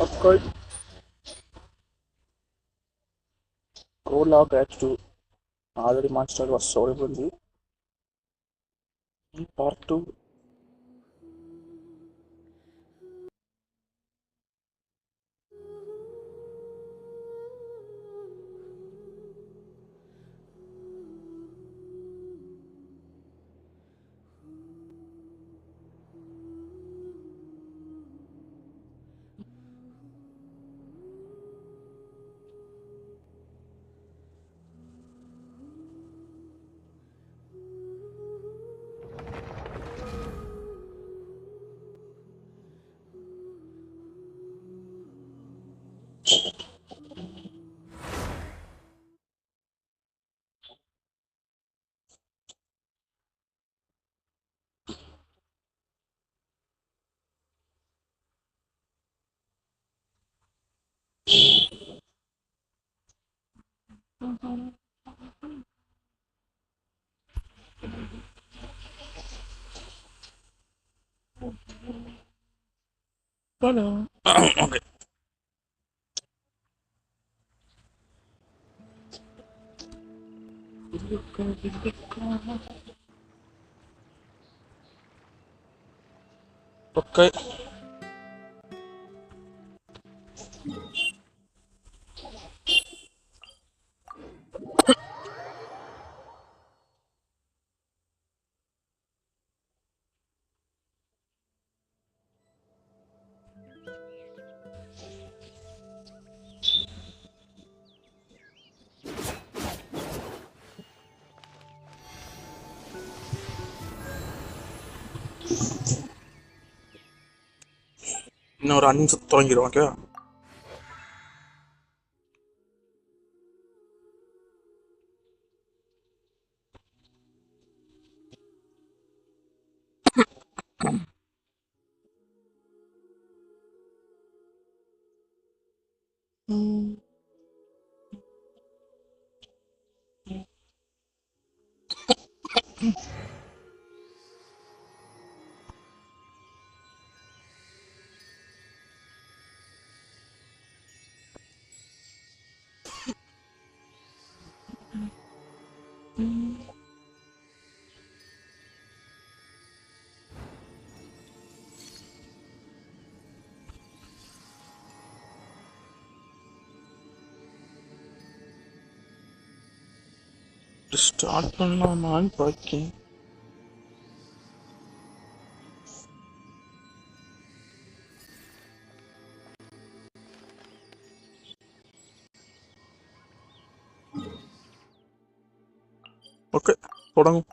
Occurred prologue Act 2 already monster was sorry in part 2. Hello. Okay. Okay. இன்னும் ஒரு 5 நிமிஷம் தொடங்கிடும் okay. Start பண்ணலாமான்னு பார்க்கேன். Okay தொடங்கும்.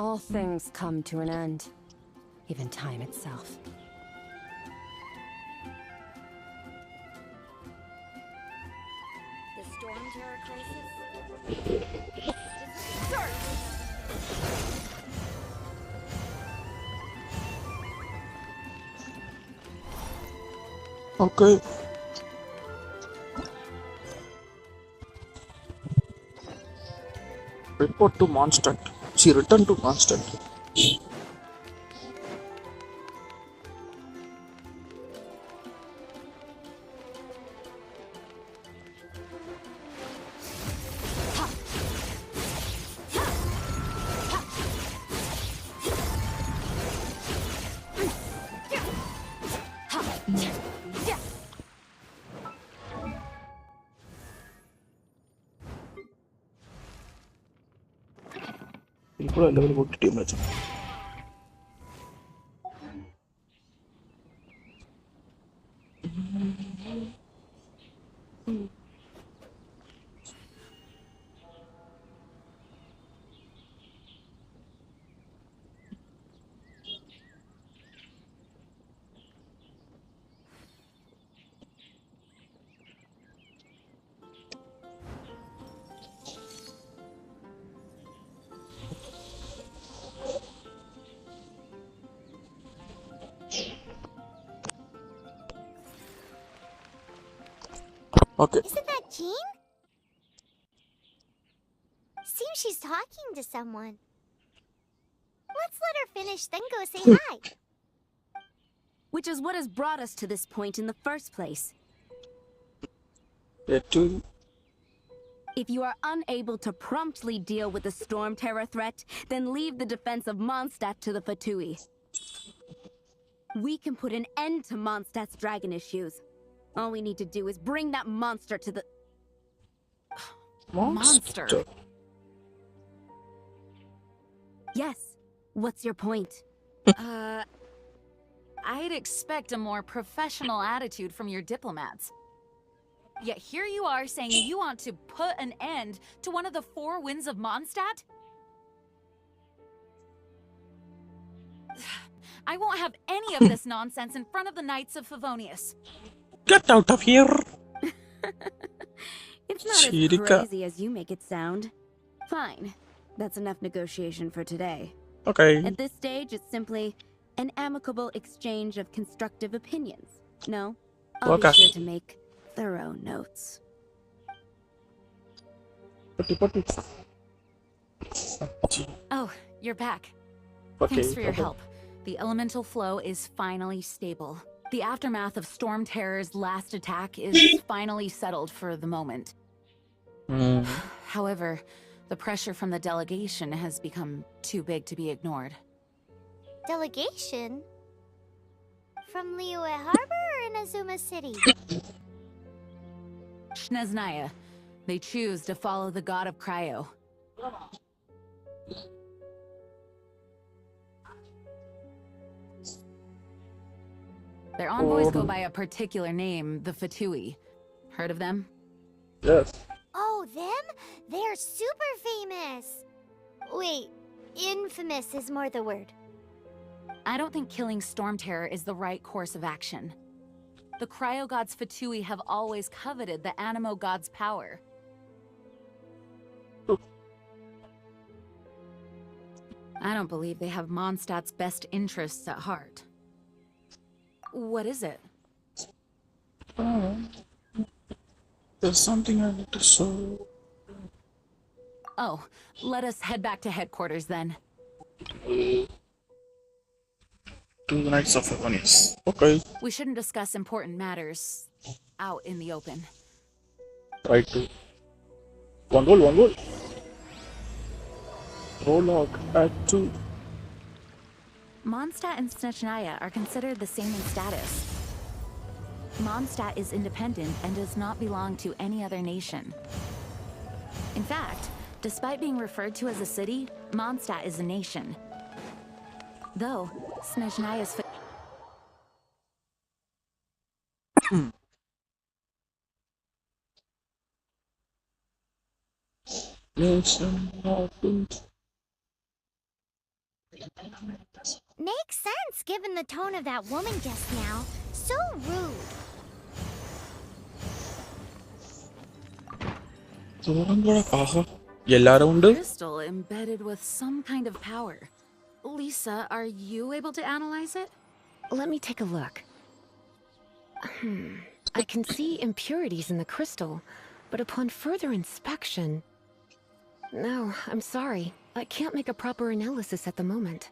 All things come to an end, even time itself. The storm terror crisis? Start! Okay. Report to Mondstadt. She returned to Mondstadt. People are level good team match. Okay. Isn't that Jean? Seems she's talking to someone. Let's let her finish, then go say hi. Which is what has brought us to this point in the first place. ഏറ്റവും If you are unable to promptly deal with the storm terror threat, then leave the defense of Mondstadt to the Fatui. We can put an end to Mondstadt's dragon issues. All we need to do is bring that monster to the... Monster. Yes. What's your point? I'd expect a more professional attitude from your diplomats. Yet here you are saying you want to put an end to one of the four winds of Mondstadt? I won't have any of this nonsense in front of the Knights of Favonius. Get out of here. It's not as Chirika. crazy as you make it sound. Fine. That's enough negotiation for today. Okay. At this stage, it's simply an amicable exchange of constructive opinions. No? I'll Okay. be sure to make thorough notes. Potty. Oh, you're back. Okay. Thanks for your help. The elemental flow is finally stable. The aftermath of Storm Terror's last attack is finally settled for the moment. However, the pressure from the delegation has become too big to be ignored. Delegation? From Liyue Harbor or Inazuma City? Shneznaya. They choose to follow the god of Cryo. Their envoys go by a particular name, the Fatui. Heard of them? Yes. Oh, them? They're super famous. Wait, infamous is more the word. I don't think killing Storm Terror is the right course of action. The Cryo God's Fatui have always coveted the Animo God's power. I don't believe they have Mondstadt's best interests at heart. What is it? There's something I need to show. Oh, let us head back to headquarters then. To the Knights of Favonius. Okay. We shouldn't discuss important matters out in the open. Try to. One goal. Prologue Act 2. Mondstadt and Snechnaya are considered the same in status. Mondstadt is independent and does not belong to any other nation. In fact, despite being referred to as a city, Mondstadt is a nation. Though, Snechnaya's Makes sense given the tone of that woman just now. So rude. എല്ലാരും ഉണ്ട്. crystal embedded with some kind of power. Lisa, are you able to analyze it? Let me take a look. I can see impurities in the crystal, but upon further inspection... No, I'm sorry. I can't make a proper analysis at the moment.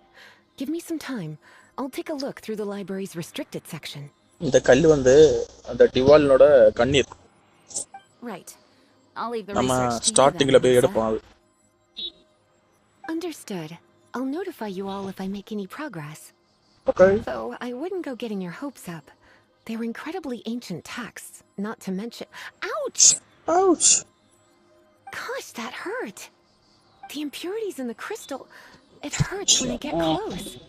Give me some time. I'll take a look through the library's restricted section. இந்த கல்லு வந்து அந்த டிவாலனோட கண்ணீர். Right. I'll leave the நம்ம research to you ஸ்டார்டிங்ல then, போய் Lisa. Understood. Understood. I'll notify you all if I make any progress. Okay. Though I wouldn't go getting your hopes up. They're incredibly ancient texts, not to mention... Ouch! Ouch. Gosh, that hurt. The impurities in the crystal... It hurts when I get close.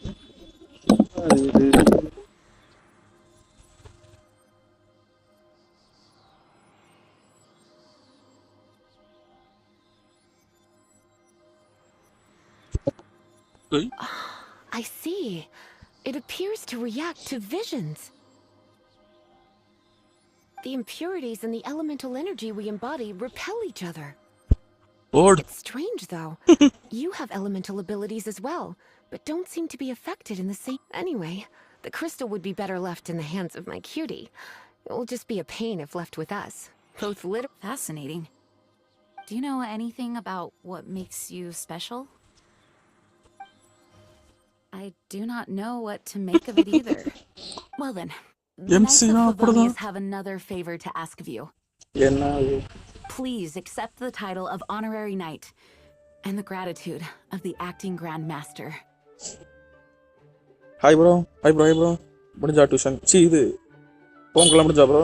I see. It appears to react to visions. The impurities and the elemental energy we embody repel each other. Lord. It's strange, though. You have elemental abilities as well, but don't seem to be affected in the same... Anyway, the crystal would be better left in the hands of my cutie. It will just be a pain if left with us. both literally. Fascinating. Do you know anything about what makes you special? I do not know what to make of it either. Well then, the Knights of Favonius have another favor to ask of you. Please accept the title of Honorary Knight and the gratitude of the Acting Grand Master. Hi bro. முடிஞ்சா tuition இது phone call முடிஞ்சா bro?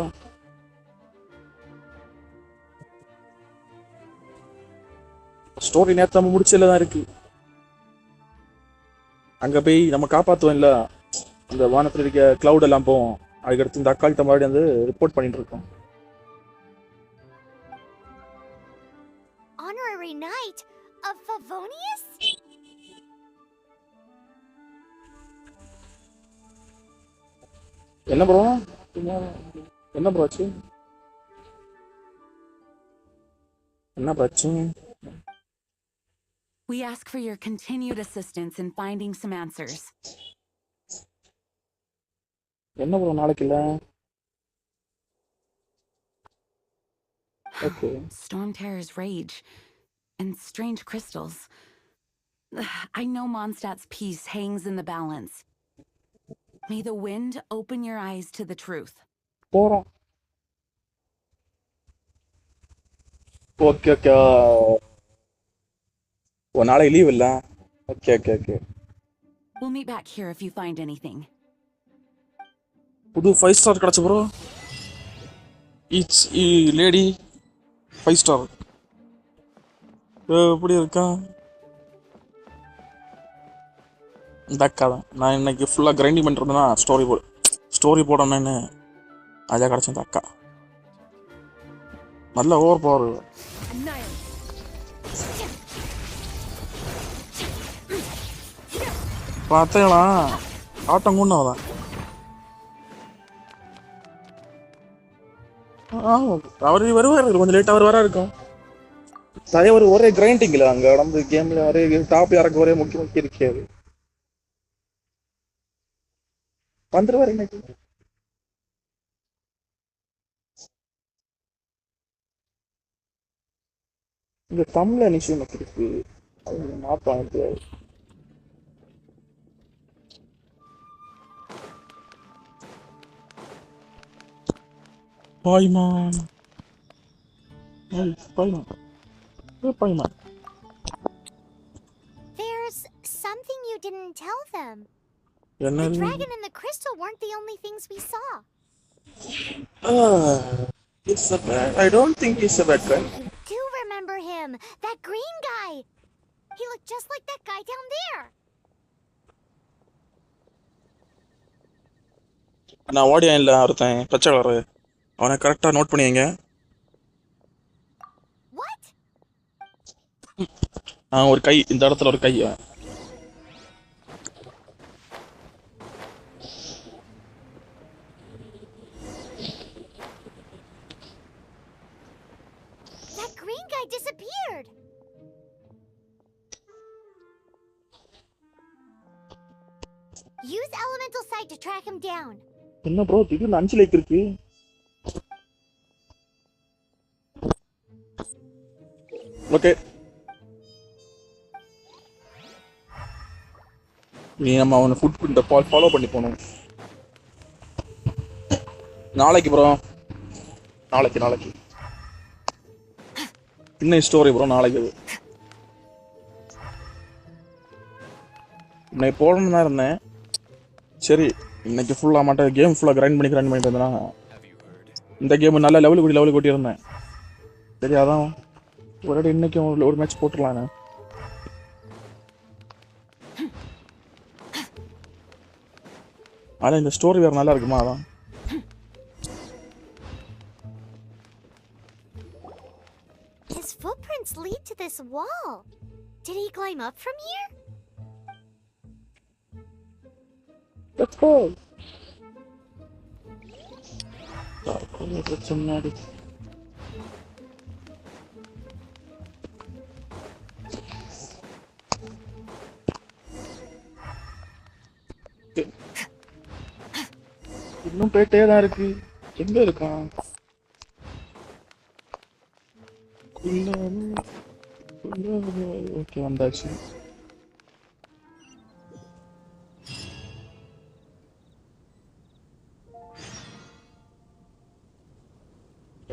Story நேத்து நம்ம முடிச்சல தான் இருக்கு. அங்க போய் நம்ம காப்பாத்துவோம் இல்ல, அந்த வானத்துல இருக்க கிளவுட் எல்லாம் போவோம். அதுக்கடுத்து இந்த அக்கால்கிட்ட மறுபடியும் வந்து ரிப்போர்ட் பண்ணிட்டு இருக்கோம். Honorary Knight of Favonius? என்ன ப்ரோ ஆச்சு? என்ன பிரச்சனை? We ask for your continued assistance in finding some answers. என்ன ப்ரோ நாளைக்கு இல்ல? Okay. Storm Terror's rage and strange crystals. I know Mondstadt's peace hangs in the balance. May the wind open your eyes to the truth. போறோம். Okay. ஓ நாளைக்கு leave இல்ல? Okay. We'll meet back here if you find anything. புது 5 star கிடைச்சு bro. Each lady 5 star. எப்படி இருக்கா? இந்த அக்கா தான். நான் இன்னைக்கு ஃபுல்லாக கிரைண்டிங் பண்ணிருந்தேன்னா ஸ்டோரி போடணும்னு அதான் கிடச்சி இந்த அக்கா. நல்ல ஓவர் பவர். பார்த்தீங்களா ஆட்டம் கொண்டு தான். அவர் வருவார், கொஞ்சம் லேட்டாக வர இருக்கும். தலைவர் ஒரே கிரைண்டிங்கில் அங்கே நடந்து கேமில் ஒரே டாப் யாருக்கு ஒரே முக்கிய இருக்காது. வந்துருவாரு இன்னைக்கு. இந்த தமிழ் நிச்சயம் இருக்கு, அது மாற்றம். Payman. Payman. There's something you didn't tell them. The dragon and the crystal weren't the only things we saw. I don't think he's a bad guy. You do remember him, that green guy. He looked just like that guy down there. நான் ஓடியா இல்லை ஒருத்தன் பச்சை colour, அவனை கரெக்டாக note பண்ணிங்க. ஒரு கை, இந்த இடத்துல ஒரு கை. That green guy disappeared. Use elemental sight to track him down. என்ன ப்ரோ திடீர்னு 5 லைக் இருக்கு? ஓகே, நீ நம்ம அவனை ஃபுட் பிரிண்ட ஃபாலோ பண்ணி போகணும். நாளைக்கு ப்ரோ, நாளைக்கு இன்னும் ஸ்டோரி ப்ரோ, நாளைக்கு அது இன்னைக்கு போடணும்னு தான் இருந்தேன். சரி, இன்னைக்கு ஃபுல்லாக மாட்டேன், கேம் ஃபுல்லாக கிரைண்ட் பண்ணிட்டு இருந்தேன்னா இந்த கேம் நல்ல லெவல் கூட்டி இருந்தேன். சரி, அதான் ஒரு இன்னைக்கு ஒரு மேட்ச் போட்டுடலாங்க. ஆனால் இந்த ஸ்டோரி வேறு நல்லா இருக்குமா? அதான் His footprints lead to this wall. Did he climb up from here? Let's go. இன்னும் போயிட்டே தான் இருக்கு. எங்க இருக்கான்? ஓகே வந்தாச்சு.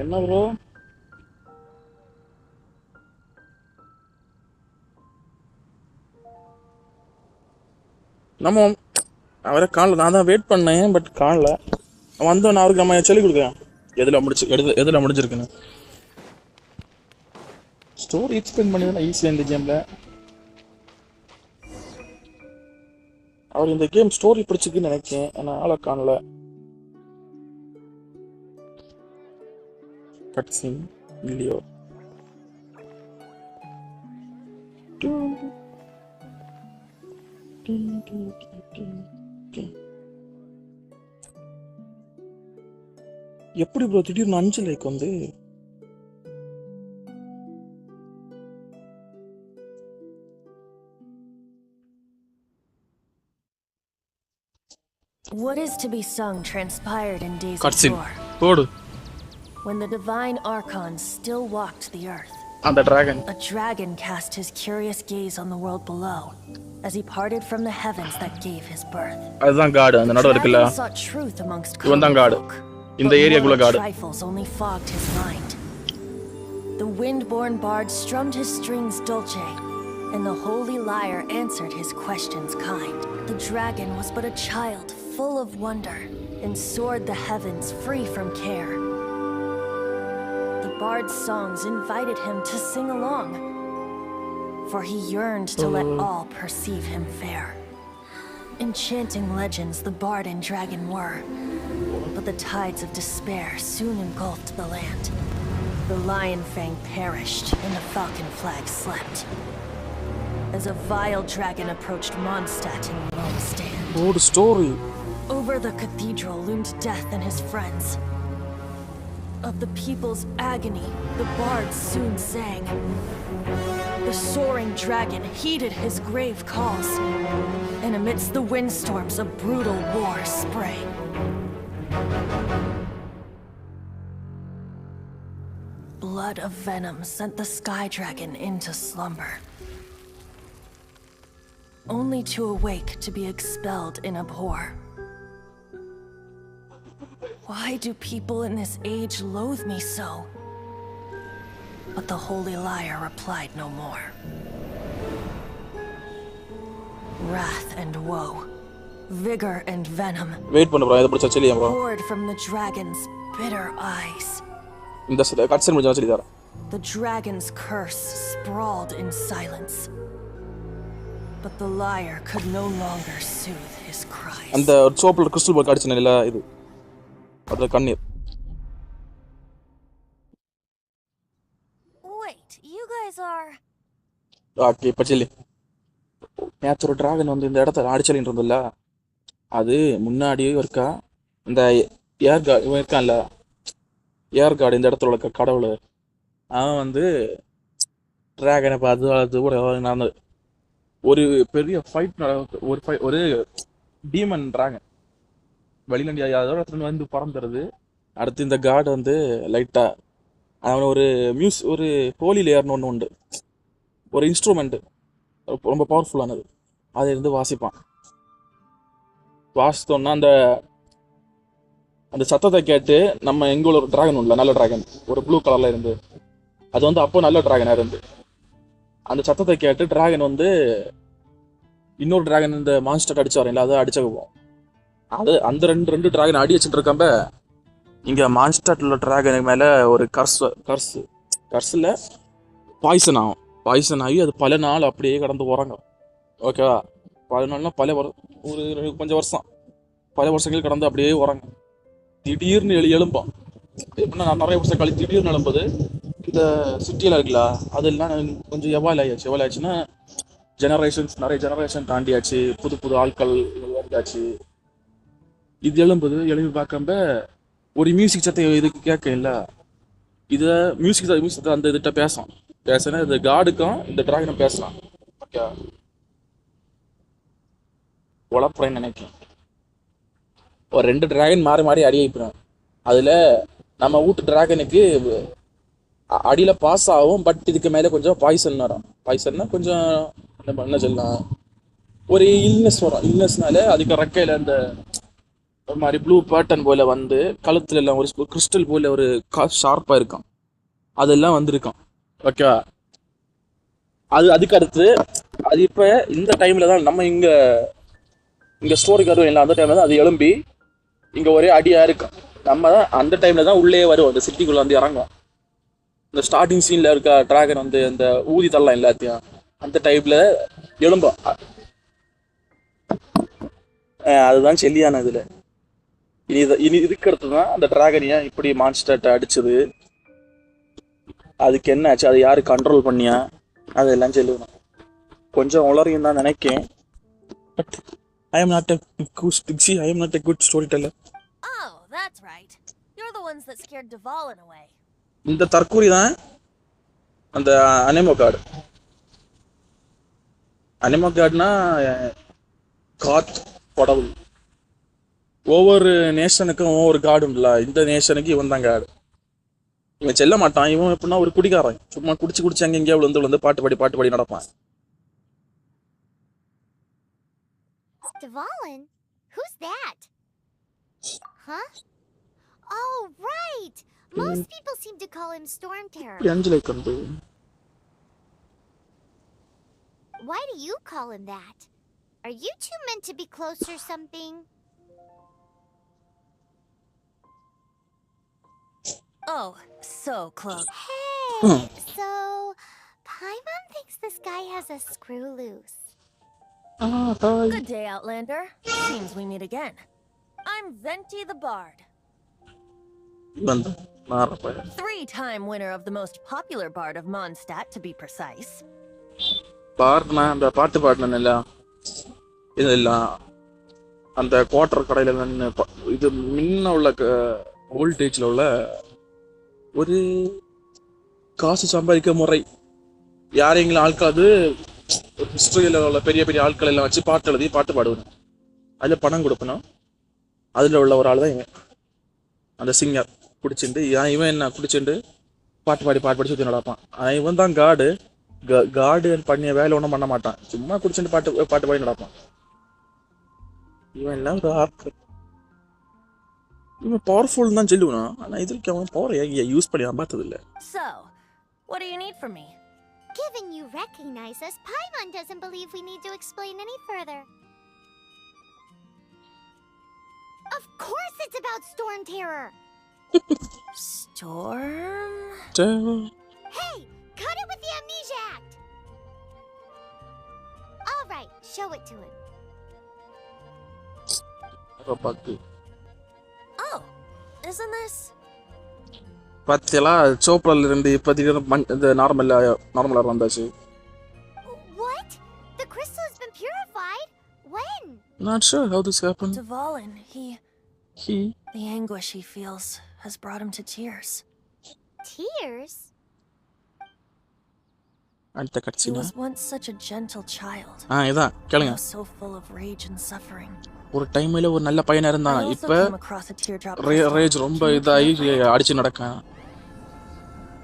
என்ன ப்ரோ நம்ம அவரை காணல. நான் தான் வெயிட் பண்ணேன், பட் காணல. வந்தோன்னு அவருக்கு நம்ம சொல்லிக் கொடுக்குறேன் எதில் முடிஞ்சிருக்குன்னு. ஸ்டோரி எக்ஸ்பிளைன் பண்ணி தான் ஈஸியாக இந்த கேமில். அவர் இந்த கேம் ஸ்டோரி பிடிச்சிருக்குன்னு நினைக்கிறேன், ஆனால் ஆளை காணல. கட்சின் இல்லையோ? எப்படி ப்ரோ திடீர்னு 5 லைக் வந்து? What is to be sung transpired in days of கட்சின் yore, போடு. when the divine archons still walked the earth. அந்த dragon A dragon cast his curious gaze on the world below, as he parted from the heavens that gave his birth. அதுதான் காடு அந்த நடுவுல இருக்குல்ல. Dragon sought truth amongst இவன் தான் common காடு. folk, இந்த but ஏரியாக்குள்ள mortal காடு. trifles only fogged his mind. The wind-born bard strummed his strings dulce, and the holy lyre answered his questions kind. The dragon was but a child full of wonder, and soared the heavens free from care. The bard's songs invited him to sing along, for he yearned to let all perceive him fair. Enchanting legends the bard and dragon were, but the tides of despair soon engulfed the land. The lion fang perished, and the falcon flag slept, as a vile dragon approached Mondstadt in lone stand. ஓடு story. Over the cathedral loomed death and his friends. Of the people's agony, the bards soon sang. The soaring dragon heeded his grave calls, and amidst the windstorms a brutal war sprang. Blood of venom sent the sky dragon into slumber, only to awake to be expelled in abhor. Why do people in this age loathe me so? But the holy liar replied no more. Wrath and woe, vigor and venom wait பண்ணு bro, இதை பிடிச்சா சொல்லியா bro? poured from the dragon's bitter eyes. இந்த கட்சன் முடிஞ்சா சொல்லி தரேன். The dragon's curse sprawled in silence, but the liar could no longer soothe his cries. அந்த சோப்பில் crystal பால் காடிச்சன இல்ல இது, அது கண்ணீர். Wait, you guys are... okay இப்போ சொல்லி. நேற்று ஒரு டிராகன் வந்து இந்த இடத்த அடிச்சலின்னு இருந்ததில்ல, அது முன்னாடியே இருக்கா. இந்த ஏர் கார்டு இவன் இருக்கான்ல, ஏர் கார்டு இந்த இடத்துல இருக்க கடவுள், அவன் வந்து டிராகனை பார்த்து அது கூட நடந்தது. ஒரு பெரிய ஃபைட் ஒரு டீமன் டிராகன் வெளியில அதோட இடத்துல வந்து பறந்துடுது. அடுத்து இந்த கார்டு வந்து லைட்டாக அவன் ஒரு ஹோலி லேயர்னு ஒன்று உண்டு, ஒரு இன்ஸ்ட்ருமெண்ட்டு ரொம்ப பவர்ஃபுல்லானது, அதை இருந்து வாசிப்பான். வாசித்தோன்னா அந்த அந்த சத்தத்தை கேட்டு நம்ம எங்கே உள்ள ஒரு டிராகன் உள்ள நல்ல டிராகன் ஒரு ப்ளூ கலரில் இருந்து, அது வந்து அப்போ நல்ல டிராகனாக இருந்து, அந்த சத்தத்தை கேட்டு டிராகன் வந்து இன்னொரு டிராகன் இந்த மான்ஸ்டர் அடிச்சு வரீங்களா, அதை அடிச்சுக்குவோம். அது அந்த ரெண்டு டிராகன் அடி வச்சுட்டு இருக்கப்ப இங்கே மான்ஸ்டர்ல உள்ள டிராகனுக்கு மேலே ஒரு கர்ஸில் பாய்சன் ஆகி அது பல நாள் அப்படியே கடந்து போகிறாங்க. ஓகேவா, பல நாள்னா ஒரு கொஞ்சம் வருஷம், பல வருஷங்கள் கடந்து அப்படியே போகிறாங்க. திடீர்னு எழும்பான். எப்படின்னா நான் நிறைய வருஷம் கழிச்சு திடீர்னு எழும்புது. இந்த சிட்டியில் இருக்குல்ல அதெல்லாம் கொஞ்சம் எவால் ஆயிடுச்சுன்னா நிறைய ஜெனரேஷன் தாண்டியாச்சு, புது ஆட்கள் வந்தாச்சு. இது எழும்பி பார்க்கம்ப ஒரு மியூசிக் சத்தை இதுக்கு கேட்க இல்லை, இதை மியூசிக் சத்தை அந்த இதுகிட்ட பேசினா இது காடுக்கும் இந்த டிராகனும் பேசலாம். ஓகே, உழப்புறேன்னு நினைக்கிறேன். ஒரு 2 டிராகன் மாறி அடி வைப்பேன். அதில் நம்ம வீட்டு டிராகனுக்கு அடியில் பாஸ் ஆகும். பட் இதுக்கு மேலே கொஞ்சம் பாய்சன் வரும். பாய்சன்னா கொஞ்சம் என்ன சொல்லலாம், ஒரு இல்னஸ் வரும். இல்னஸ்னால அதுக்கு ரெக்கையில் அந்த ஒரு மாதிரி ப்ளூ பேட்டர்ன் போல் வந்து கழுத்துல எல்லாம் ஒரு கிறிஸ்டல் போல் ஒரு ஷார்ப்பாக இருக்கும். அதெல்லாம் வந்திருக்கும். ஓகேவா? அதுக்கு அடுத்து அது இப்போ இந்த டைமில் தான் நம்ம இங்கே ஸ்டோருக்கு வருவோம் இல்லை, அந்த டைமில் தான் அது எழும்பி இங்கே ஒரே அடியாக இருக்கும். நம்ம தான் அந்த டைமில் தான் உள்ளே வருவோம், அந்த சிட்டிக்குள்ளே வந்து இறங்குவோம். இந்த ஸ்டார்டிங் சீனில் இருக்க டிராகன் வந்து அந்த ஊதி தள்ளலாம் எல்லாத்தையும். அந்த டைமில் எழும்போம். அதுதான் செல்லியான இதில். இனி இதுக்கு அடுத்து தான் அந்த டிராகன் ஏன் இப்படி மான்ஸ்டர்ட்டை அடிச்சது, அதுக்கு என்ன ஆச்சு, அதை யார் கண்ட்ரோல் பண்ணியா, அதெல்லாம் சொல்லுவேன். கொஞ்சம் உளறியும் தான் நினைக்கேன். But I am not a good storyteller. Oh, that's right. You're the ones that scared Dvalin away. இந்த தற்கூரி தான் அந்த அனிமோ கார்டு. அனிமோ கார்டுனா காட் கடவுள். ஒவ்வொரு நேஷனுக்கும் ஒவ்வொரு கார்டு இல்லை. இந்த நேஷனுக்கு இவன் தான் கார்டு. இவன் செல்ல மாட்டான். இவன் எப்படின்னா ஒரு குடிக்காரன். சும்மா குடிச்சு அங்கே எங்கேயா வந்து பாட்டு பாடி நடப்பான். Dvalin? Who's that? Huh? Oh, right! Most people seem to call him Storm Terror. Why do you call him that? Are you two meant to be close or something? Oh, so close. Hey! So, Paimon thinks this guy has a screw loose. Good day, Outlander. Seems we meet again. I'm Venti the Bard. 3-time winner of the most popular bard of Mondstadt, to be precise. பாடுனா அந்த பாட்டு பாடினேன்ல, இதெல்லாம் அந்த quarter கடையில் நின்று இது முன்ன உள்ள வோல்டேஜில் உள்ள ஒரு காசு சம்பாதிக்க முறை. யாரைங்களும் ஆட்கள் அது ஹிஸ்டரியில் உள்ள பெரிய பெரிய ஆட்கள் எல்லாம் வச்சு பாட்டு எழுதி பாட்டு பாடுவேன். அதில் பணம் கொடுக்கணும். அதில் உள்ள ஒரு ஆள் தான் இவன், அந்த சிங்கர். குடிச்சுட்டு இவன் என்ன குடிச்சுட்டு பாட்டு பாடி சுற்றி நடப்பான். இவன் தான் காடு பண்ணிய வேலை ஒன்றும் பண்ண மாட்டான். சும்மா குடிச்சுட்டு பாட்டு பாடி நடப்பான். இவன் எல்லாம் ஒரு ஆட்கள். இவன் பவர்ஃபுல் தான் சொல்லுவான். ஆனால் இதுக்கு அவன் பவர் யூஸ் பண்ணி நான் பார்த்தது இல்லை. So, what do you need from me? Given you recognize us, Paimon doesn't believe we need to explain any further. Of course it's about Storm Terror! Storm? Hey! Cut it with the Amnesia Act! Alright, show it to him. Oh, isn't this? பார்த்தீங்களா, சோப்ரால இருந்து இப்போதைக்கு இந்த நார்மலா வந்தாச்சு. What? The crystal has been purified? When? Not sure how this happened. Dvalin, He? the anguish he feels has brought him to tears. Tears? அடுத்த He கட்சினா was once such a gentle child. இதான் கேளுங்க. So full of rage and suffering. ஒரு டைம்ல ஒரு நல்ல பையனா இருந்தான். இப்போ ரேஜ் ரொம்ப இதாகி அடிச்சு நடக்கான்.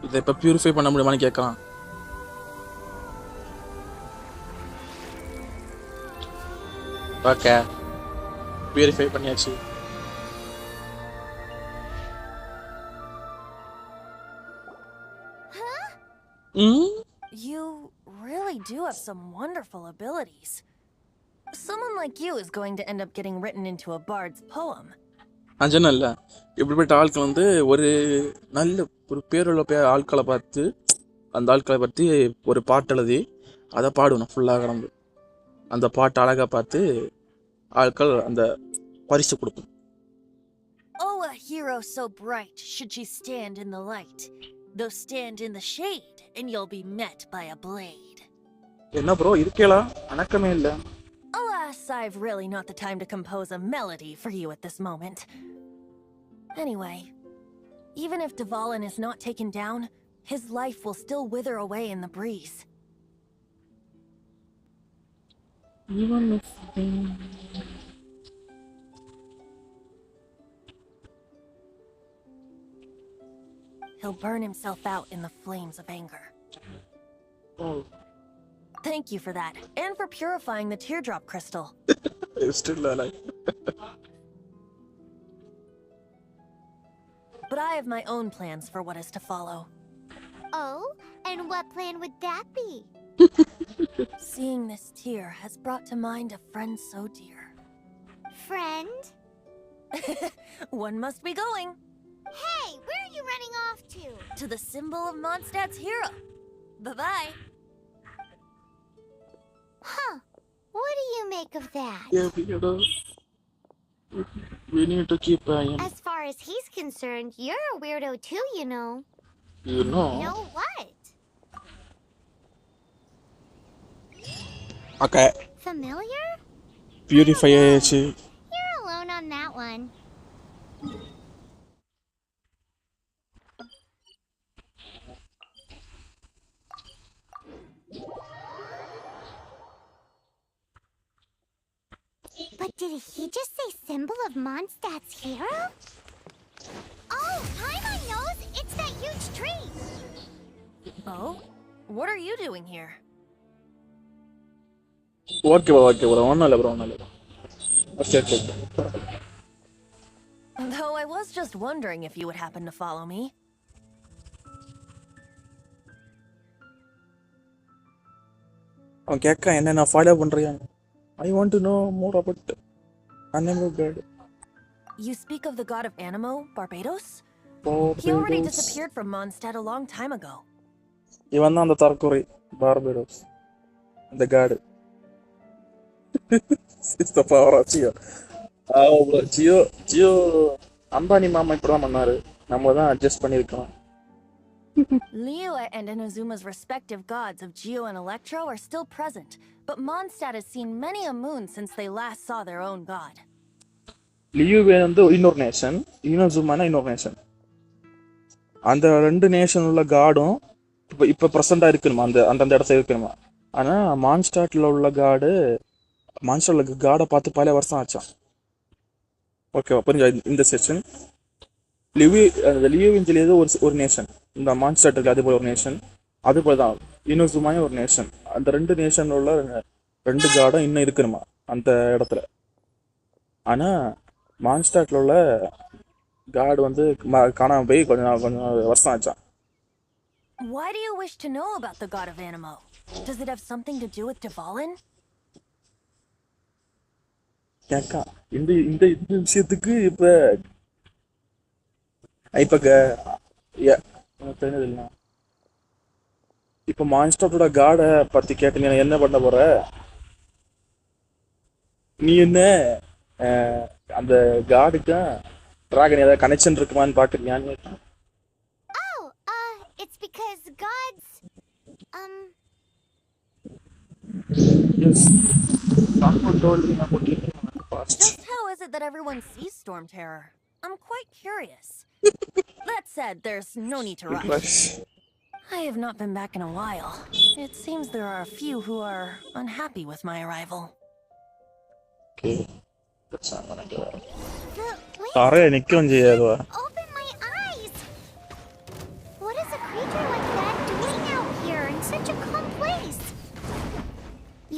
இதை இப்போ பியூரிஃபை பண்ண முடியுமான்னு கேட்கலாம். ஓகே, பியூரிஃபை பண்ணியாச்சு. You really do have some wonderful abilities. Someone like you is going to end up getting written into a bard's poem. நான் சொன்னேன்ல, இப்படிப்பட்ட ஆட்கள் வந்து ஒரு நல்ல ஒரு பேருள்ள ஆட்களை பார்த்து அந்த ஆட்களை பற்றி ஒரு பாட்டு எழுதி அதை பாடணும் ஃபுல்லாக கிடந்து. அந்த பாட்டு அழகாக பார்த்து ஆட்கள் அந்த பரிசு கொடுக்கும். Oh, a hero so bright should she stand in the light. Though stand in the shade and you'll be met by a blade. என்ன ப்ரோ இருக்கேளா? அணக்கமே இல்லை. Alas, I've really not the time to compose a melody for you at this moment. Anyway, even if Dvalin is not taken down, his life will still wither away in the breeze. Even if... he'll burn himself out in the flames of anger. Oh, Thank you for that, and for purifying the teardrop crystal. it's still alive. But I have my own plans for what is to follow. Oh, and what plan would that be? Seeing this tear has brought to mind a friend so dear. Friend? One must be going Hey, where are you running off to? to the symbol of Mondstadt's hero. Bye-bye. Huh. What do you make of that? Yeah, we need to keep As far as he's concerned, you're a weirdo too, you know. you know. Know what? Okay, Familiar? purify ஆயாச்சு. You're alone on that one. But did he just say symbol of Mondstadt's hero? Oh, Paimon knows! It's that huge tree! Oh? What are you doing here? Okay, bro. ஒண்ணும் இல்ல bro. Okay. Though I was just wondering if you would happen to follow me. அவன் கேட்க என்ன நான் follow பண்றியா? I want to know more about Anemo God. You speak of the god of Anemo, Barbados? He already disappeared from Mondstadt a long time ago. இவன் தான் அந்த தற்கொலை Barbados. The god. It's the power of Gio. Gio Ambani மாமா இப்படிதான் பண்ணாரு. நம்ம தான் adjust பண்ணிருக்கோம். Liyue and Inazuma's respective gods of Geo and Electro are still present, but Mondstadt has seen many a moon since they last saw their own god. Liyue வந்து இன்னொரு nation, இனோசுமானா இன்னொரு nation. அந்த ரெண்டு நேஷன் உள்ள காடும் இப்ப பிரசண்டா இருக்கணுமா, அந்த இடத்துல இருக்கணுமா. ஆனா மான்ஸ்டாட்ல உள்ள காடு மான்ஸ்டாட்ல காடை பார்த்து பல வருஷம் ஆச்சான். ஓகேவா, புரிஞ்சா இந்த செக்ஷன்? லியூவின் சொல்லியது ஒரு நேஷன், இந்த மான்ஸ்டாட் இருக்கு அது போல ஒரு நேஷன், அது போல தான் இனோசுமாயும் ஒரு நேஷன். அந்த ரெண்டு நேஷன்ல உள்ள ரெண்டு காடும் இன்னும் இருக்கணுமா அந்த இடத்துல. ஆனா மான்ஸ்டாட்ல உள்ள காடு வந்து காணாம போய் கொஞ்சம் வருஷம் ஆச்சான். Why do you wish to know about the god of Anemo? Does it have something to do with Dvalin? கேக்கா இந்த விஷயத்துக்கு இப்ப தெரிஞ்சதில்லை. இப்ப மான்ஸ்டாட்டோட காடை பத்தி கேட்டு நீ என்ன பண்ண போற? நீ என்ன அந்த காடுக்கும் டிராகன் ஏதாவது கனெக்ஷன் இருக்குமான்னு பாக்குறியான்னு? Oh, it's because gods, Yes. Someone told me about it in the past. Just how is it that everyone sees Storm Terror? I'm quite curious. That said, there's no need to rush. I have not been back in a while. It seems there are a few who are unhappy with my arrival. Okay. That's not gonna do it. wait, Sorry, nikkum cheyadwa. open my eyes! What is a creature like that doing out here in such a calm place?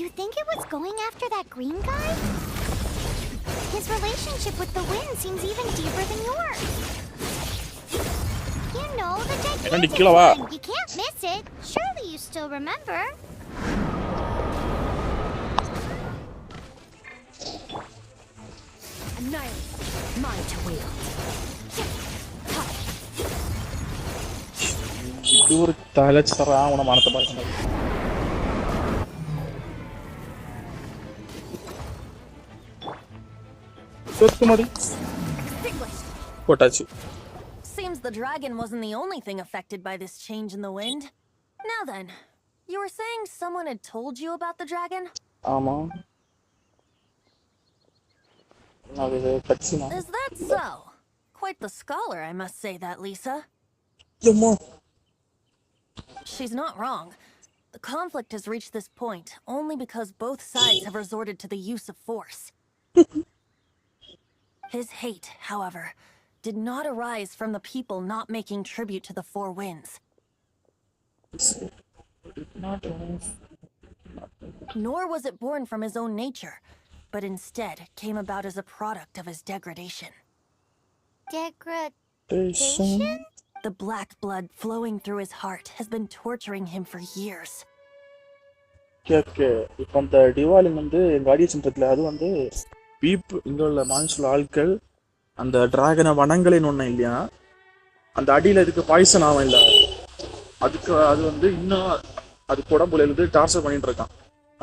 You think it was going after that green guy? His relationship with the wind seems even deeper than yours. You know, the gigantic one. You can't miss it. Surely you still remember. Annihilate. Mine to wield. இது ஒரு தலச்சரா உன மனத்தை பார்க்கணும். போட்டாச்சு. Seems the dragon wasn't the only thing affected by this change in the wind. Now then, you were saying someone had told you about the dragon? ஆமா. Is that so? Quite the scholar, I must say that, Lisa. She's not wrong. The conflict has reached this point only because both sides have resorted to the use of force. His hate, however, did not arise from the people not making tribute to the four winds. Nor was it born from his own nature, but instead came about as a product of his degradation. Degradation? The black blood flowing through his heart has been torturing him for years. Okay இப்போ அந்த டிவாலிங் வந்து எங்கள் audience இருக்குல்ல அது வந்து இங்கே உள்ள monster ஆட்கள் அந்த டிராகனை வனங்களின்னு ஒன்று இல்லையா அந்த அடியில் இதுக்கு பாய்சன் ஆகும் இல்லை அதுக்கு அது வந்து இன்னும் அதுக்கு உடம்புல இருந்து டார்ச்சர் பண்ணிட்டு இருக்கான்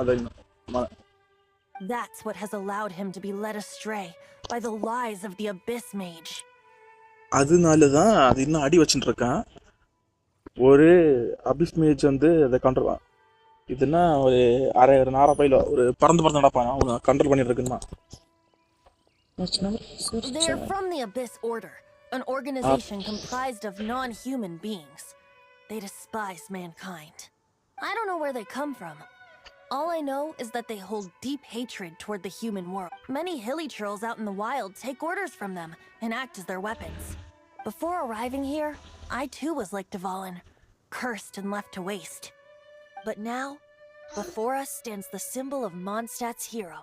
அதை இன்னும் That's what has allowed him to be led astray by the lies of the Abyss Mage. அதனால தான் அது இன்னும் அடி வச்சுட்டு இருக்கான் ஒரு அபிஸ் மேஜ் வந்து அதை கண்ட்ரோல் இதுன்னா ஒரு ஒரு நாரா பையில ஒரு பறந்து நடப்பான் அவனை கண்ட்ரோல் பண்ணிட்டு இருக்குன்னா They are from the Abyss Order, an organization comprised of non-human beings. They despise mankind. I don't know where they come from. All I know is that they hold deep hatred toward the human world. Many hilly trolls out in the wild take orders from them and act as their weapons. Before arriving here, I too was like Dvalin, cursed and left to waste. But now, before us stands the symbol of Mondstadt's hero,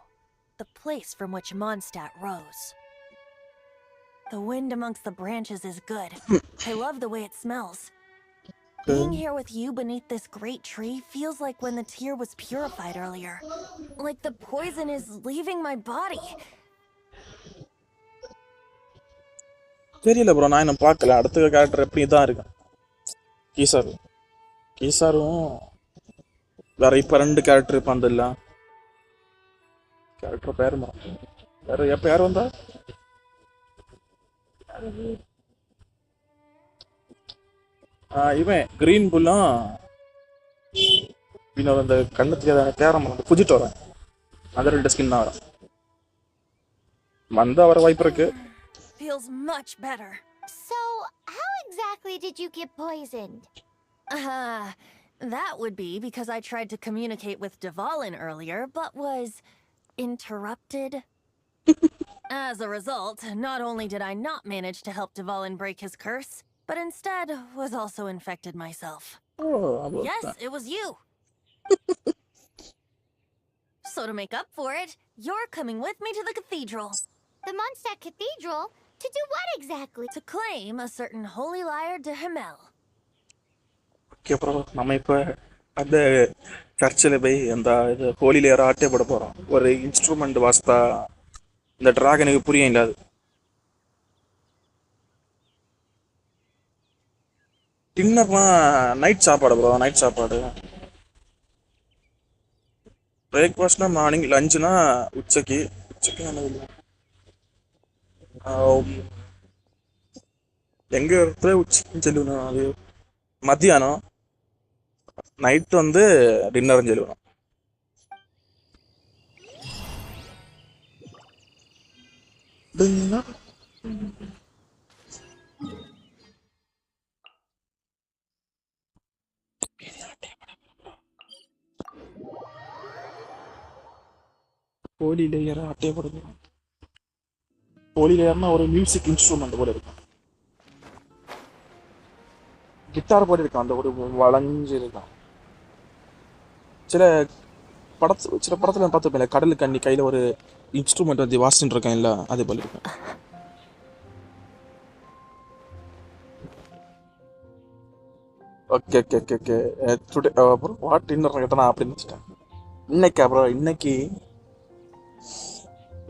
the place from which Mondstadt rose. The wind amongst the branches is good. I love the way it smells. Being here with you beneath this great tree feels like when the tear was purified earlier. Like the poison is leaving my body. தெரியல bro நான் இன்னும் பார்க்கல அடுத்த character எப்படி தான் இருக்கேன் கீசாரும் வேற இப்போ 2 கேரக்டர் இப்போ அந்த இல்லை கேரக்டர் பேருமா வேற எப்போ யார் வந்தா இவன் கிரீன் புல்லும் இன்னொரு அந்த கண்ணு தெரியாத கேரம் அந்த புஜிட்டு வரேன் அந்த 2 ஸ்கின் தான் வரும் வந்தா வர வாய்ப்பு இருக்கு Feels much better. So, how exactly did you get poisoned? That would be because I tried to communicate with Dvalin earlier, but was interrupted. As a result, not only did I not manage to help Dvalin break his curse, but instead was also infected myself. Oh, yes, it was you. So to make up for it, you're coming with me to the cathedral. The Mondstadt Cathedral? To do what exactly? To claim a certain holy lyre de Himmel. Okay, bro. நம்ம இப்போ அந்த சர்ச்சில் போய் அந்த இது Holi layer ஆட்டே போட போகிறோம் ஒரு இன்ஸ்ட்ருமெண்ட் வாஸ்தா இந்த டிராகனுக்கு புரியும் இல்லாது டின்னர்லாம் நைட் சாப்பாடு ப்ரோ நைட் சாப்பாடு பிரேக்ஃபாஸ்ட்னா மார்னிங் லஞ்சுனா உச்சக்கு ஆனது எங்க இடத்துல உச்சின்னு சொல்லுவேன் அது மத்தியானம் நைட்டு வந்து டின்னர்னு சொல்லுவேன் ஹோலி லேயரை அட்டையை போடுவோம் ஹோலி லேயர்னா ஒரு மியூசிக் இன்ஸ்ட்ருமெண்ட் போல இருக்கும் கிட்டார் போல இருக்கும் அந்த ஒரு வளைஞ்சு இருக்கும் சில படத்துல பார்த்துப்பேன் கடலுக்கு அண்ணி கையில ஒரு இன்ஸ்ட்ருமெண்ட் வந்து வாசிச்சுட்டு இருக்கேன் இல்ல அதே போல இருக்கும் okay okay okay okay today அப்புறம் வாட் டின்னர் கேட்டா அப்படி நினைச்சிட்டேன் இன்னைக்கு அப்புறம்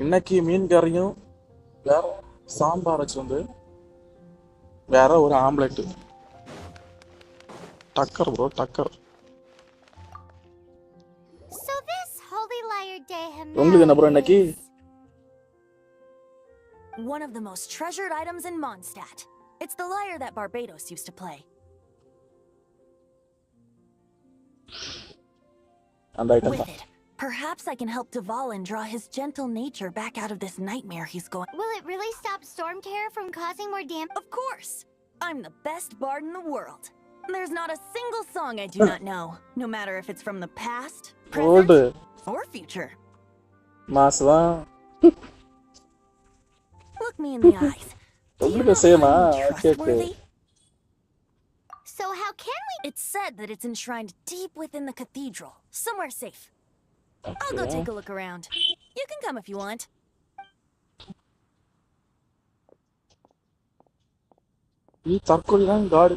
இன்னைக்கு மீன் கறியும் வேற சாம்பார் வச்சிருந்து வேற ஒரு ஆம்லெட் டக்கர் ப்ரோ டக்கர் So this holy lyre de Himmel உங்களுக்கு என்ன ப்ரோ இன்னைக்கு one of the most treasured items in Mondstadt. It's the lyre that Barbados used to play. அந்த item With it, perhaps I can help Dvalin draw his gentle nature back out of this nightmare he's going. Will it really stop storm terror from causing more damage? Of course! I'm the best bard in the world. There's not a single song I do not know, no matter if it's from the past, present, or future. Masla. Look me in the eyes. Do you உங்களுக்கு not சேமா? find me okay okay. trustworthy? So how can we? It's said that it's enshrined deep within the cathedral, somewhere safe. I'll go okay. take a look around. You can come if you want. நீ தற்கொலை தான் காடு.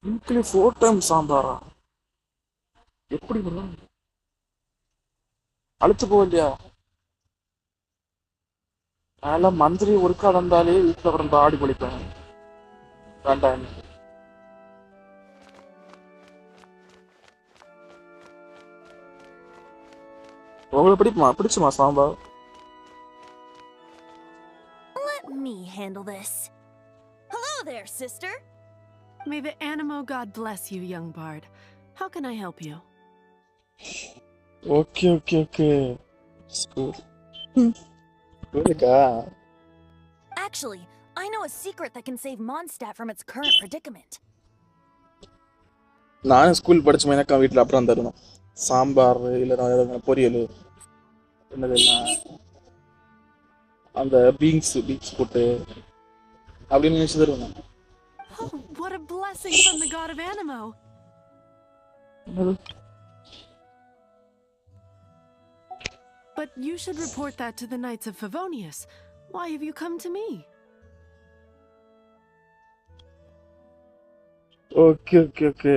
Weekly 4 time சாம்பாரா? எப்படி bro? அழுத்து போகலையா? அதெல்லாம் மந்திரி ஒருக்கா வந்தாலே வீட்டில் கிடந்து ஆடி பொழிப்பேன். வேண்டாம். உங்களுக்கு பிடிச்சுமா sambar? Let me handle this. Hello there, sister. May the Animo God bless you, young bard. How can I help you? Okay okay okay. School. புரியுதா? Actually, I know a secret that can save Mondstadt from its current predicament. நானும் school படிச்ச எனக்கா வீட்டில் அப்புறம் தரணும் சாம்பார் இல்லை பொரியல் என்னதுன்னா அந்த பீன்ஸ் போட்டு அப்படின்னு நினைச்சு தருவேன். Oh, what a blessing from the god of Animo! But you should report that to the Knights of Favonius. Why have you come to me? Okay okay okay.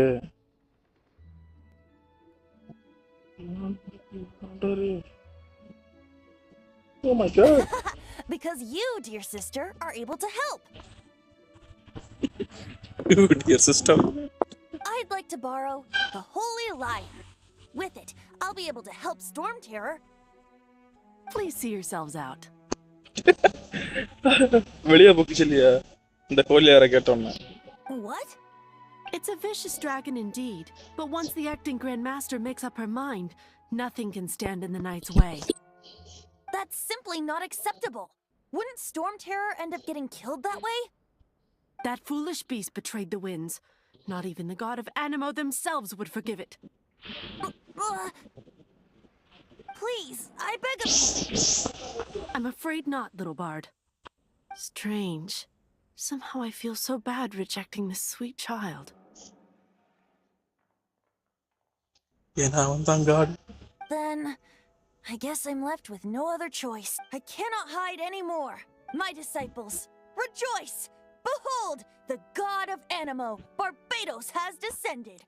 Oh my god. Because you, dear sister, are able to help. Dear sister. I'd like to borrow the Holy Lyre. With it, I'll be able to help Storm Terror. Please see yourselves out. வெளியே போக்கு சொல்லியா இந்த கோழியார கேட்டோம்னா. What? It's a vicious dragon indeed, but once the acting Grand Master makes up her mind, nothing can stand in the knight's way. That's simply not acceptable. Wouldn't Storm Terror end up getting killed that way? That foolish beast betrayed the winds. Not even the god of Animo themselves would forgive it. Please, I beg of you. I'm afraid not, little bard. Strange. Somehow I feel so bad rejecting this sweet child. ஏன்னா அவன் தான் God. Then, I guess I'm left with no other choice. I cannot hide anymore. My disciples, rejoice! Behold, the god of Animo, Barbados, has descended.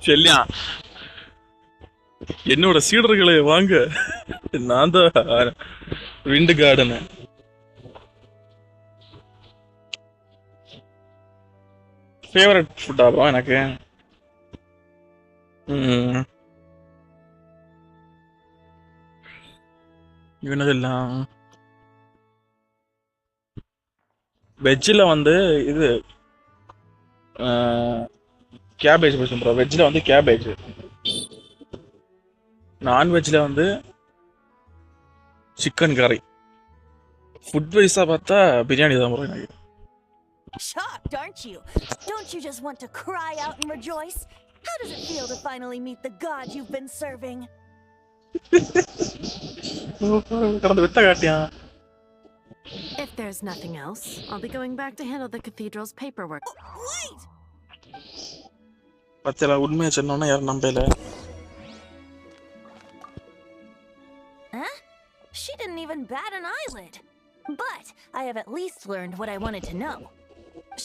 செல்லியா என்னோட சீடர்களை வாங்க, நான் தான் விண்டு garden. Favourite ஃபுட்டா bro எனக்கு இவனதெல்லாம் வெஜ்ஜில் வந்து இது கேபேஜ் பேசும் ப்ரோ. வெஜ்ஜில் வந்து கேபேஜ், நான்வெஜ்ஜில் வந்து சிக்கன் கறி. ஃபுட் வைஸாக பார்த்தா பிரியாணி தான் ப்ரோ எனக்கு. Shocked, aren't you? Don't you just want to cry out and rejoice? How does it feel to finally meet the god you've been serving? கடந்து வித்த காட்டியா? If there's nothing else, I'll be going back to handle the cathedral's paperwork. Wait! பத்தில உண்மையை சொன்னோன்னா யாரும் நம்பல. Huh? She didn't even bat an eyelid. But I have at least learned what I wanted to know.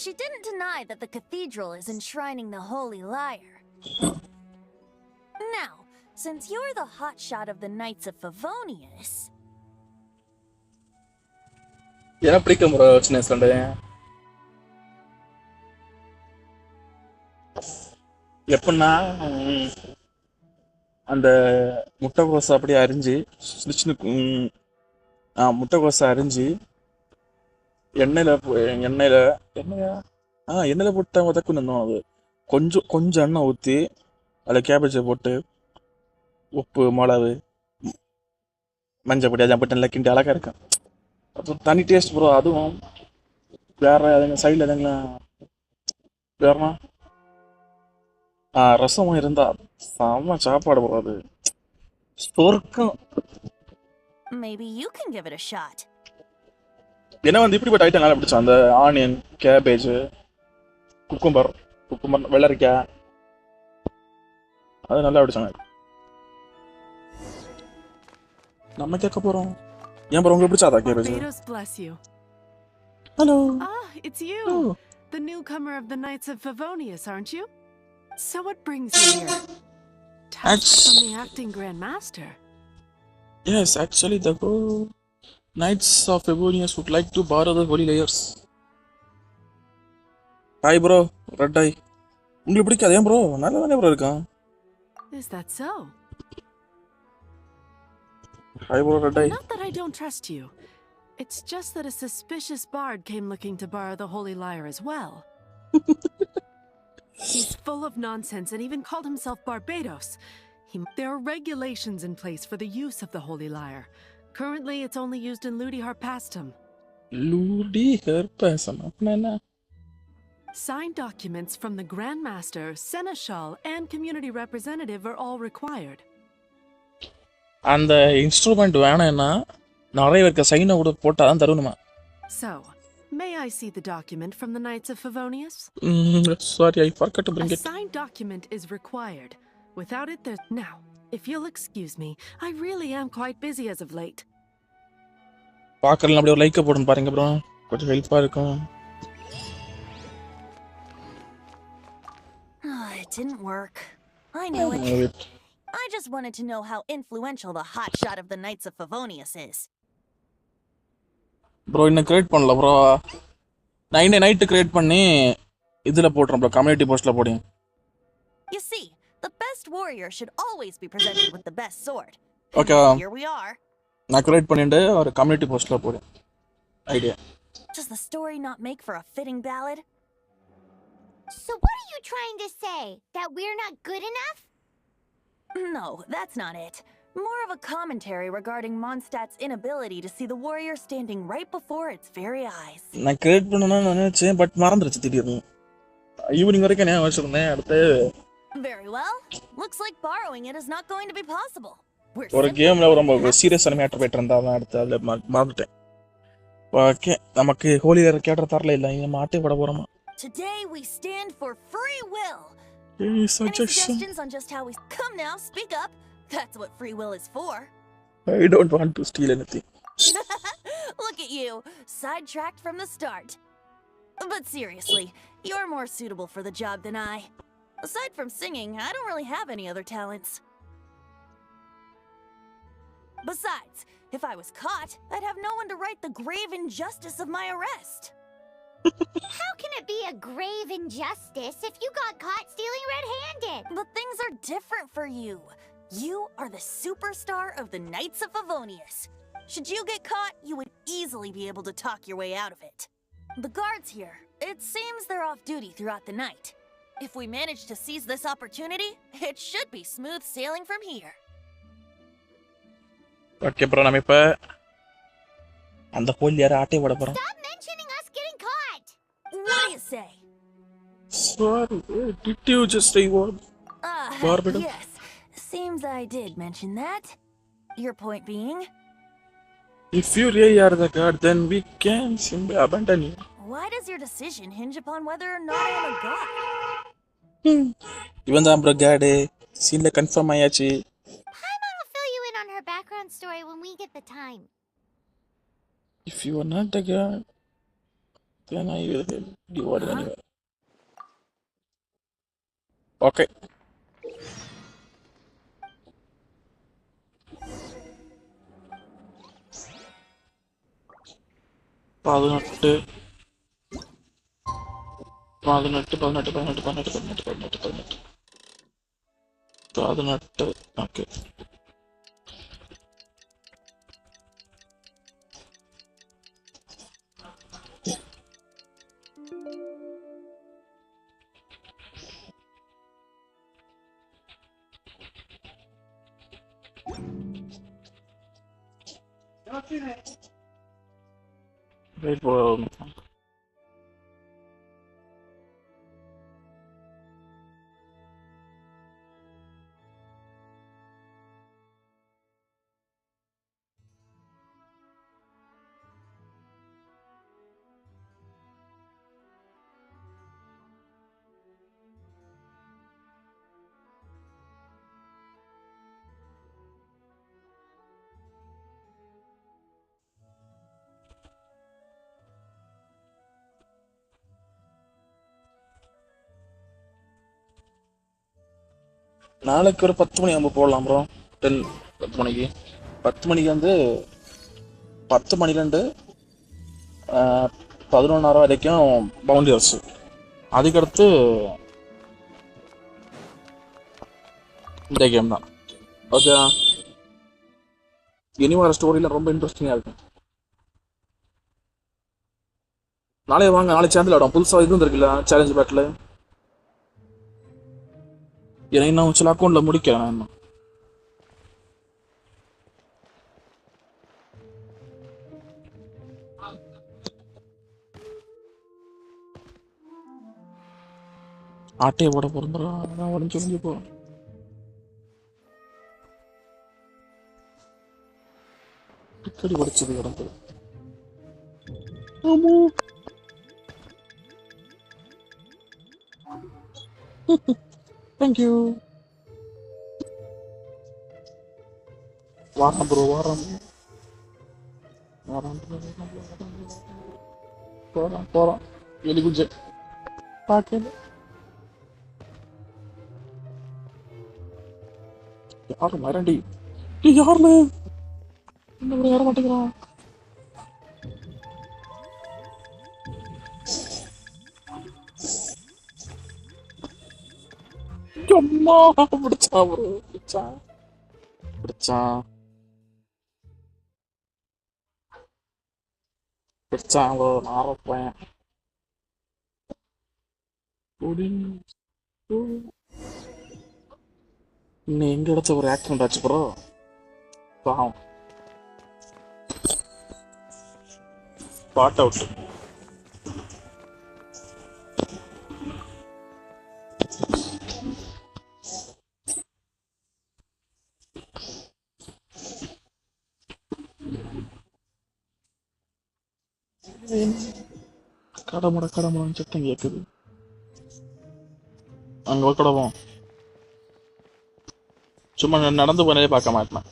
She didn't deny that the cathedral is enshrining the Holy Lyre. Now, since you're the hotshot of the Knights of Favonius... எனக்கு பிடிக்கும் bro சின்ன சண்டை. எப்படின்னா அந்த முட்டைக்கோசை அப்படியே அரிஞ்சு முட்டைக்கோசை அரிஞ்சு எண்ணெயில் போட்டு வதக்கணும். அது கொஞ்சம் எண்ணெய் ஊற்றி அதில் கேபேஜை போட்டு உப்பு மிளகு மஞ்சள் பொடி அதை போட்டு நல்லா கிண்டி அழகாக இருக்கும். அது தனி டேஸ்ட் ப்ரோ. அதுவும் வேற அதுங்க சைடில் எதுங்களா வேறனா ரசமும் இருந்தா செம்ம சாப்பாடு போகாது சொர்க்கம். Maybe you can give it a shot. ஏன்னா வந்து இப்படிப்பட்ட ஐட்டம் நல்லா பிடிச்சோம். அந்த ஆனியன், கேபேஜ், குக்கும்பர் வெள்ளரிக்காய் அது நல்லா பிடிச்சாங்க. நம்ம கேட்க போறோம். ஏன் ப்ரோ உங்களுக்கு பிடிச்சாதா cabbage? Barbados bless you. Hello. Ah, it's you. Oh. The newcomer of the Knights of Favonius, aren't you? So what brings you here? Touched from the acting Grandmaster. Yes, actually the Knights of Favonius would like to borrow the holy layers. Hi bro, red eye. உங்களுக்கு பிடிக்காது ஏன் bro? நல்லா தானே bro இருக்கான். Is that so? Hi bro, red eye. Not that I don't trust you. It's just that a suspicious bard came looking to borrow the holy lyre as well. He's full of nonsense and even called himself Barbados. There are regulations in place for the use of the holy lyre. Currently, it's only used in Ludihar Pastum. Ludihar Pastum? Apna Signed documents from the Grandmaster, Seneschal, and community representative are all required. அந்த instrument வேணும்னா நிறைய பேருக்கு சைனை கூட போட்டா தான் தருணுமா? So, may I see the document from the Knights of Favonius? Sorry, I forgot to bring it. A signed document is required. Without it, there's... Now, if you'll excuse me, I really am quite busy as of late. பார்க்கலாம் அப்படியே ஒரு like போடுங்க பாருங்க bro, கொஞ்சம் ஹெல்ப்பா இருக்கும். It didn't work. I knew it. I just wanted to know how influential the hotshot of the Knights of Favonius is. Bro இன்னும் create பண்ணல bro. Night create பண்ணி இதுல போட்றோம் ப்ரோ, கம்யூனிட்டி போஸ்ட்ல போடுங்க. You see, the best warrior should always be presented with the best sword. Okay. Here we are. நான் create பண்ணிட்டு ஒரு community போஸ்ட்ல போடுறேன். Idea. Does the story not make for a fitting ballad? So what are you trying to say? That we're not good enough? No, that's not it. More of a commentary regarding Mondstadt's inability to see the warrior standing right before its very eyes. நான் create பண்ணனும்னு நினைச்சேன், but மறந்துருச்சு திடீர்னு. Evening வரைக்கும் நான் வச்சிருந்தேன். அடுத்து Very well. Looks like borrowing it is not going to be possible. ஒரு கேம்ல ரொம்ப சீரியஸான மேட்டர் போயிட்டு இருந்தா தான் அடுத்து அதுல மறந்துட்டேன். ஓகே, நமக்கு ஹோலி லையர் கேட்டர் தரல இல்ல, நம்ம ஆட்டே போட போறோமா? Today we stand for free will. Any suggestions on just how we come now? Speak up. That's what free will is for. I don't want to steal anything. Look at you, sidetracked from the start. But seriously, you're more suitable for the job than I. Aside from singing, I don't really have any other talents. Besides, if I was caught, I'd have no one to right the grave injustice of my arrest. How can it be a grave injustice if you got caught stealing red-handed? But things are different for you. You are the superstar of the Knights of Favonius. Should you get caught, you would easily be able to talk your way out of it. The guards here, it seems they're off duty throughout the night. If we manage to seize this opportunity, it should be smooth sailing from here. Okay, bro, நம்ம இப்ப அந்த Holi liar ஆட்டே போட போறோம். Stop mentioning us getting caught. What do you say? Sorry, did you just say what? Barbados? Yes. Seems I did mention that. Your point being? If you really are the god, then we can simply abandon you. Why does your decision hinge upon whether or not I am a god? Even though I'm a god, scene la confirm ஆயாச்சு. Paimon will fill you in on her background story when we get the time. If you are not a god, then I will help you out anywhere. Okay. பதினெட்டு okay. Wait for நாளைக்கு ஒரு 10 மணி நம்ம போடலாம் bro. 10 மணிக்கு 10 மணிக்கு வந்து 10 மணிலேருந்து 11:30 வரைக்கும் பவுண்டர்ஸ். அதுக்கடுத்து இந்த கேம் தான். ஓகே, இனி வர ஸ்டோரியில் ரொம்ப இன்ட்ரெஸ்டிங்காக இருக்கும். நாளைக்கு வாங்க, நாளைக்கு சேனல் ஆடும். புதுசாக இதுவும் இருக்குல்ல சேலஞ்ச் பேட்டில். எனக்கு நான் சில அக்கௌண்ட்டில் முடிக்கிறேன். நான் இன்னும் ஆட்டையை போட போகிறேன். நான் உடஞ்சி உடஞ்சி போகிறேன். டிக்கெட் படிச்சது கிடந்தது. ஆமா, தேங்க்யூ. வாரம் ப்ரோ, வாரம் வாரம் போகிறோம் போகிறோம். எலி குஞ்சு பார்க்கல. யாரு மரண்டி? யாருல இன்னும் ஏற மாட்டேங்கிறான். அம்மா பிடிச்சா ப்ரோ, பிடிச்சான் ப்ரோ. நான் இருப்பேன். இன்னும் எங்க இடத்த ஒரு ஆக்சிடென்ட் ஆச்சு ப்ரோ. பாவம், ஸ்பாட் அவுட். கடமுடன்னு சத்தம் கேட்குது. அங்க கடவும் சும்மா நடந்து போனதே பார்க்க மாட்டேன்.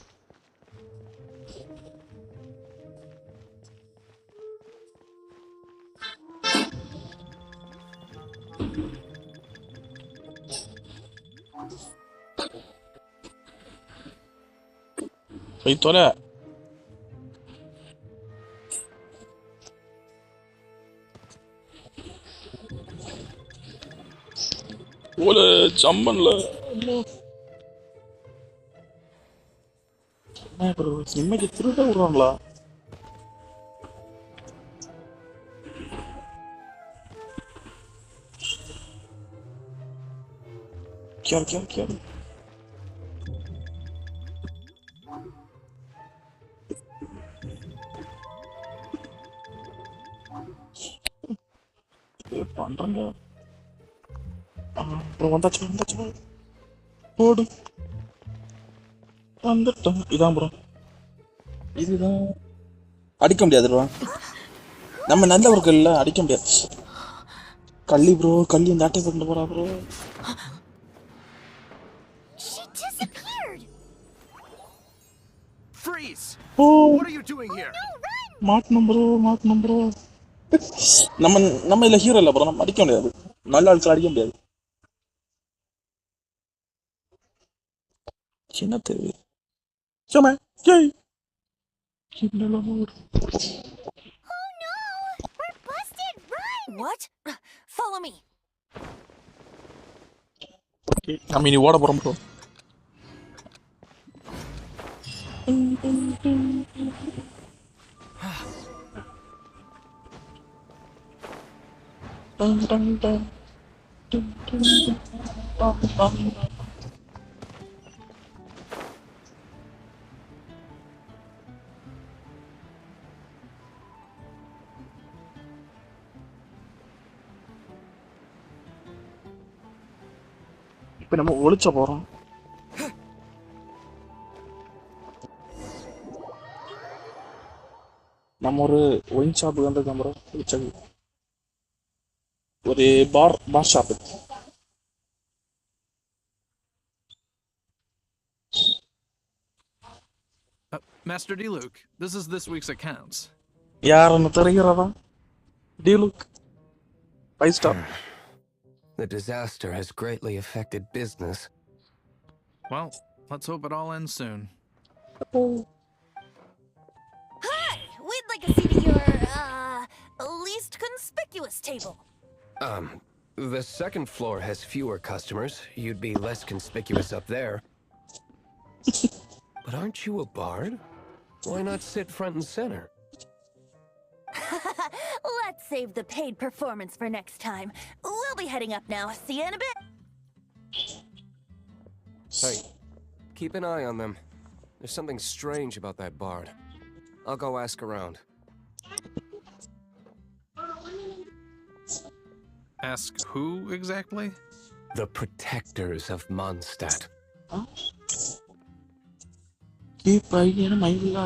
போய் தொலை. ஓல ஜம்பன்ல நிம்மதி திருட விடுறாங்களா? கேர் பண்றாங்க. அப்புறம் வந்தாச்சு போடு. வந்துட்டோம். இதான் ப்ரோ, இதுதான் அடிக்க முடியாது ப்ரோ. நம்ம நல்ல ஒரு கல்ல அடிக்க முடியாது. கள்ளி ப்ரோ, கள்ளி இந்த ஆட்டை கொண்டு போறா bro. She disappeared. Freeze! Oh, What are you doing here? மாட்டணும் ப்ரோ. நம்ம இல்ல ஹீரோ இல்ல ப்ரோ, நம்ம அடிக்க முடியாது. நல்ல ஆட்கள் அடிக்க முடியாது. என்ன தேவை? சும்மா ஜெய் கிண்டல மூடு. Oh no! We're busted! Run! What? Follow me. நம்ம இனி ஓட போறோம் ப்ரோ. இப்ப நம்ம ஒளிச்ச போறோம். நம்ம ஒரு ஒயின் ஷாப்புக்கு வந்திருக்கோம் ப்ரோ. ஒளிச்சது ஒரு பார் shop. Master D-Luke, this is this week's accounts. யாருன்னு தெரிகிறதா? D-Luke 5 star. The disaster has greatly affected business. Well, let's hope it all ends soon. Hi! We'd like a seat at your, least conspicuous table. The second floor has fewer customers. You'd be less conspicuous up there. But aren't you a bard? Why not sit front and center? Let's save the paid performance for next time. We'll be heading up now. See you in a bit. Hey, keep an eye on them. There's something strange about that bard. I'll go ask around. Ask who exactly? The protectors of Mondstadt. பையன மயிலா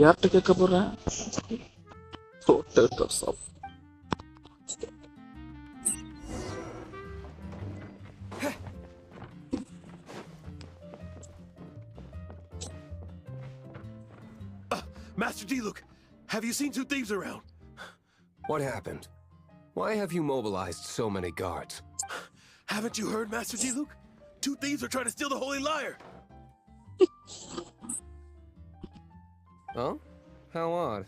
யார்கிட்ட கேட்க போறேன்? Master D-Luke, have you seen two thieves around? What happened? Why have you mobilized so many guards? Haven't you heard, Master D-Luke? Two thieves are trying to steal the Holy Lyre. Oh? How odd.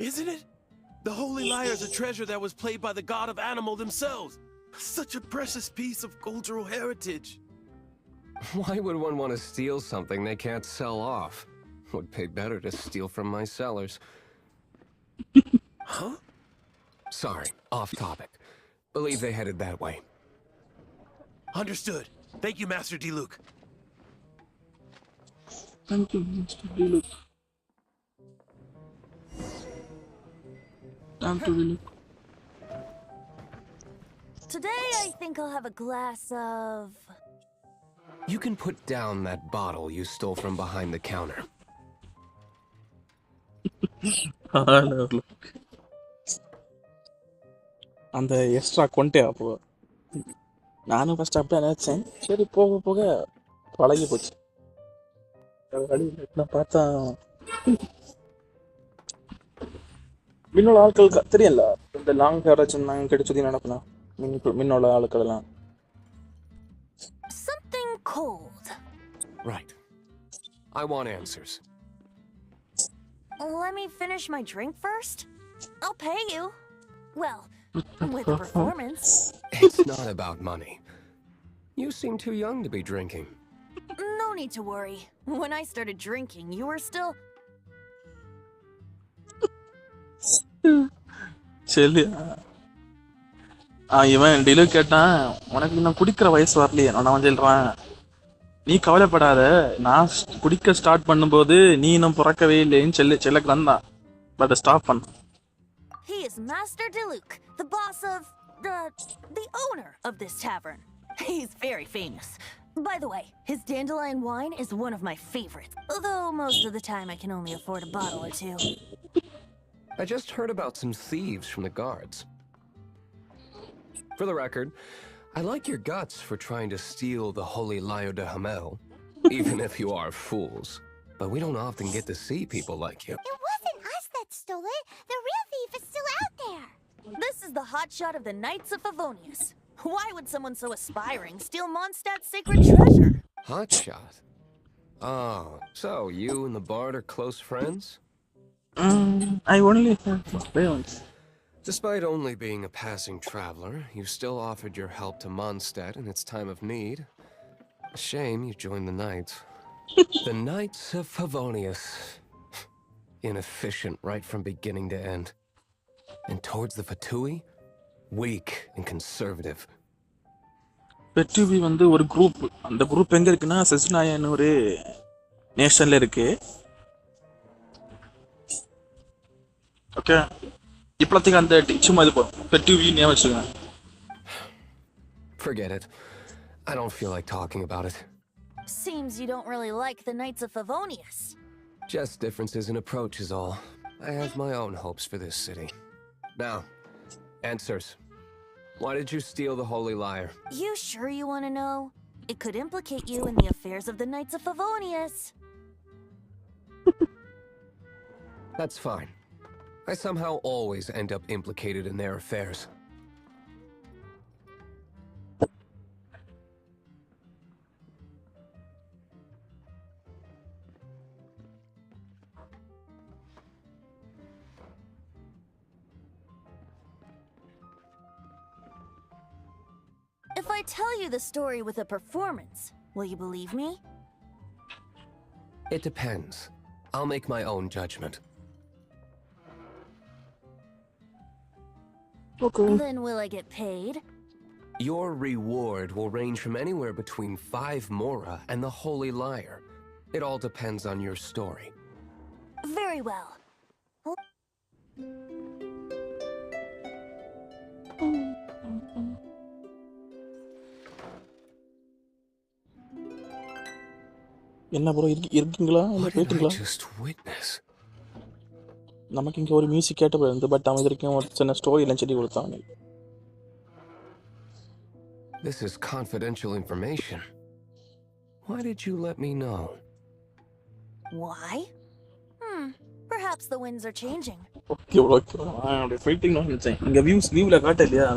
Isn't it? The Holy Lyre is a treasure that was played by the god of animal themselves. Such a precious piece of cultural heritage. Why would one want to steal something they can't sell off? Would pay better to steal from my sellers. Huh? Sorry, off topic. Believe they headed that way. Understood. Thank you, Master D-Luke. Thank you, Mr. D-Luke. Thank you, D-Luke. Today, I think I'll have a glass of... You can put down that bottle you stole from behind the counter. அந்த extra கொண்டே அப்போ நானும் first அப்படியே நினைச்சேன். சரி போக போக பழகி போச்சு. நான் பார்த்தா மின்னோட ஆட்கள் தெரியல. இந்த லாங் ஹேர் வச்சுருந்தாங்க கிடைச்சது நினைப்பேன். மின்னோட ஆட்கள் எல்லாம் something cold. Right. I want answers. Let me finish my drink first. I'll pay you. Well, with a performance. It's not about money. You seem too young to be drinking. No need to worry. When I started drinking, you were still... இவன் டிலு கேட்டான், உனக்கு இன்னும் குடிக்கிற வயசு வரலையே. நான் சொல்றான், நீ கவலைப்படாத, நான் குடிக்க ஸ்டார்ட் பண்ணும்போது நீ இன்னும் பிறக்கவே இல்லைன்னு செல்லக்கு வந்தான். பட் ஸ்டாப் பண்ண. He is Master Diluc, the boss of the owner of this tavern. He's very famous. By the way, his dandelion wine is one of my favorites, although most of the time I can only afford a bottle or two. I just heard about some thieves from the guards. For the record, I like your guts for trying to steal the Holy Lyre de Hamel, even if you are fools. But we don't often get to see people like you. It wasn't us that stole it. The real thief is still out there. This is the hotshot of the Knights of Favonius. Why would someone so aspiring steal Mondstadt's sacred treasure? Hotshot? Oh, so you and the bard are close friends? I only have friends. Despite only being a passing traveler, you still offered your help to Mondstadt in its time of need. A shame you joined the Knights. The Knights of Favonius. Inefficient right from beginning to end. And towards the Fatui, weak and conservative. Fatui வந்து ஒரு group. அந்த group எங்க இருக்குன்னா செஸ்னாயான்னு ஒரு நேஷன்ல இருக்கு. Okay. இப்போதைக்கு அந்த சும்மா இது போதும். Fatui நேம் வச்சுக்கோங்க. Forget it. I don't feel like talking about it. Seems you don't really like the Knights of Favonius. Just differences in approach is all. I have my own hopes for this city. Now, answers. Why did you steal the Holy Lyre? You sure you want to know? It could implicate you in the affairs of the Knights of Favonius. That's fine. I somehow always end up implicated in their affairs. I tell you the story with a performance, will you believe me? It depends. I'll make my own judgment. Okay. Then will I get paid? Your reward will range from anywhere between 5 Mora and the Holy Liar. It all depends on your story. Very well. என்ன bro இருக்கீங்களா இல்ல What did I போயிட்டீங்களா? just witness? நமக்கு இங்க ஒரு music கேட்ட போயிருந்து but அவன் வரைக்கும் ஒரு சின்ன ஸ்டோரி எல்லாம் சொல்லி கொடுத்தான். This is confidential information. Why did you let me know? Why? Perhaps the winds are changing. Okay bro okay bro. நான் ஃபைட்டிங் நான் நினைச்சேன். இங்க வியூல காட்ட இல்லையா?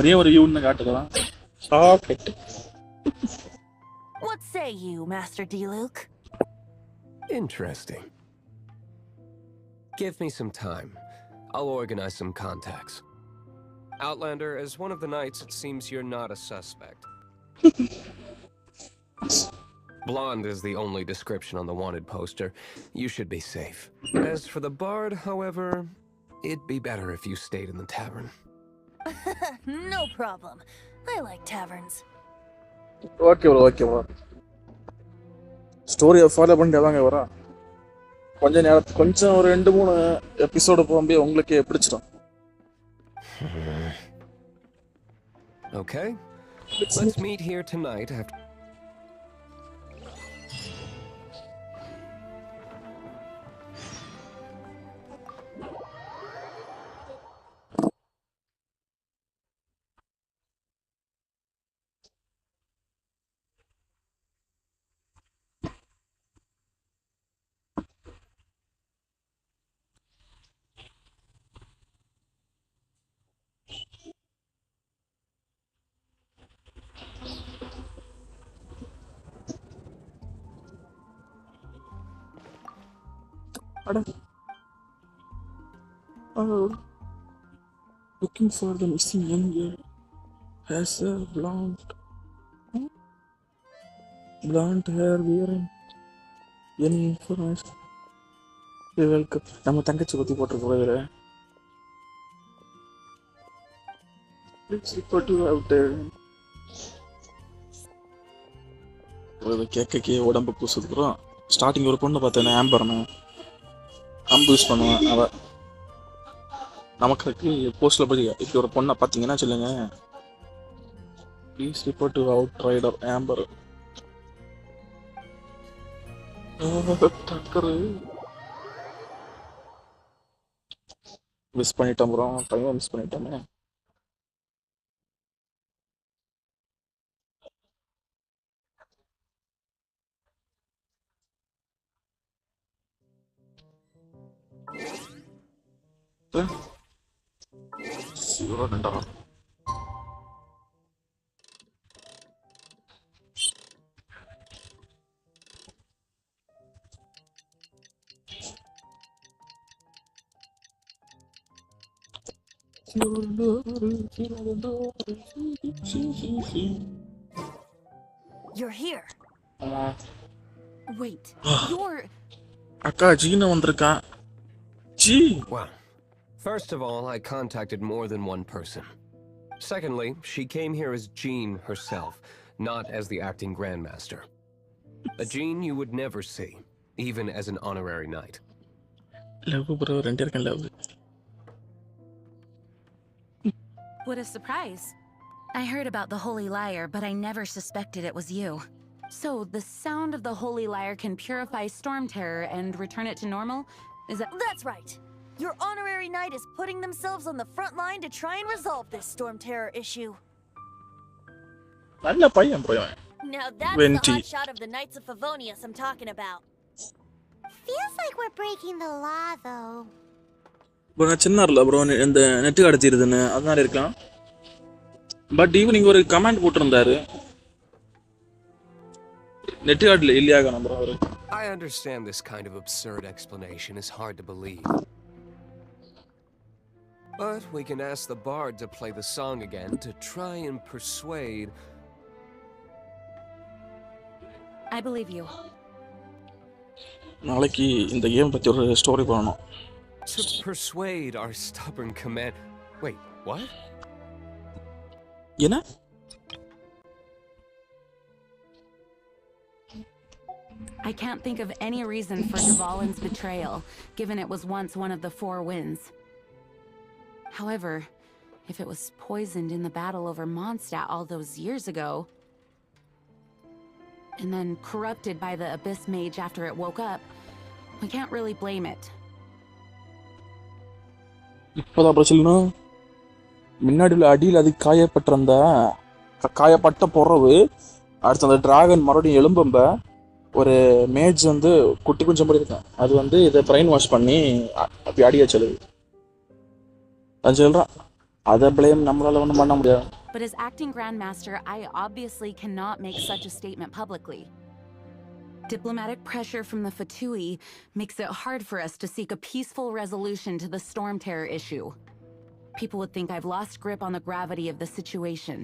ஒரே ஒரு வியூன்னு காட்டுதான். Socket. What say you, Master D-Luke? Interesting. Give me some time. I'll organize some contacts. Outlander, as one of the knights, it seems you're not a suspect. Blonde is the only description on the wanted poster. You should be safe. As for the bard, however, it'd be better if you stayed in the tavern. No problem. I like taverns. Okay bro okay bro. ஸ்டோரியை follow பண்ணிட்டு வாங்க வரா. கொஞ்சம் ஒரு 2-3 episode போகும்போது உங்களுக்கே பிடிச்சிடும். Okay. Let's meet here tonight after. Looking for the missing young girl. Has a blonde hair wearing any information. Welcome. நம்ம தங்கச்சி பத்தி போட்டிருக்கோம் இதுல. Let's report you out there. ஒரு கேக்கே உடம்பு பூசுதுக்குறோம். ஸ்டார்டிங் ஒரு பொண்ணு பார்த்தேன் ஆம்பர்னு. அம்பு யூஸ் பண்ணுவேன் அவ. நமக்கு போஸ்ட்ல போய் இப்படி ஒரு பொண்ணை பார்த்தீங்கன்னா சொல்லுங்க. Please report to out rider Amber. டக்கரு மிஸ் பண்ணிட்டோம் ப்ரோ. டைம் மிஸ் பண்ணிட்டோமே. சிவரண்டா You're here. Wait, you're... அக்கா ஜீனா வந்திருக்கா. ஜீ. Wow. First of all, I contacted more than one person. Secondly, she came here as Jean herself, not as the acting grandmaster. A Jean you would never see, even as an honorary knight. Love bro, render kan love. What a surprise. I heard about the Holy Liar, but I never suspected it was you. So, the sound of the Holy Liar can purify Storm Terror and return it to normal? Is that... That's right. Your honorary knight is putting themselves on the front line to try and resolve this Storm Terror issue. நல்ல பையன் bro. Now that's the hot shot of the Knights of Favonius I'm talking about. Feels like we're breaking the law, though. bro நான் சின்னர்ல bro இந்த net கடத்திடுதுன்னு அதனால இருக்கலாம். But evening ஒரு comment போட்டிருந்தாரு. Net கார்ட்ல இல்லையாகணும் bro அவரு. I understand this kind of absurd explanation is hard to believe. But we can ask the bard to play the song again to try and persuade... I believe you. நாளைக்கு இந்த game பத்தி ஒரு story பண்ணணும். To persuade our stubborn command... Wait, what? என்ன? I can't think of any reason for Dvalin's betrayal, given it was once one of the four winds. However, if it was poisoned in the battle over Mondstadt all those years ago, and then corrupted by the Abyss Mage after it woke up, we can't really blame it. இப்போதான் பிரச்சனை முன்னாடி உள்ள அடியில் அது காயப்பட்டிருந்த காயப்பட்ட பொறவு அடுத்து அந்த dragon மறுபடியும் எலும்பம்ப ஒரு மேஜ் வந்து குட்டி கொஞ்சம் படி இருக்கேன் அது வந்து இதை பிரெயின் வாஷ் பண்ணி அப்படி அடிய சொல்லுது அது சொல்கிறான் அதை பிளேம் நம்மளால ஒன்றும் பண்ண முடியாது. But as acting Grandmaster, I obviously cannot make such a statement publicly. Diplomatic pressure from the Fatui makes it hard for us to seek a peaceful resolution to the storm terror issue. People would think I've lost grip on the gravity of the situation.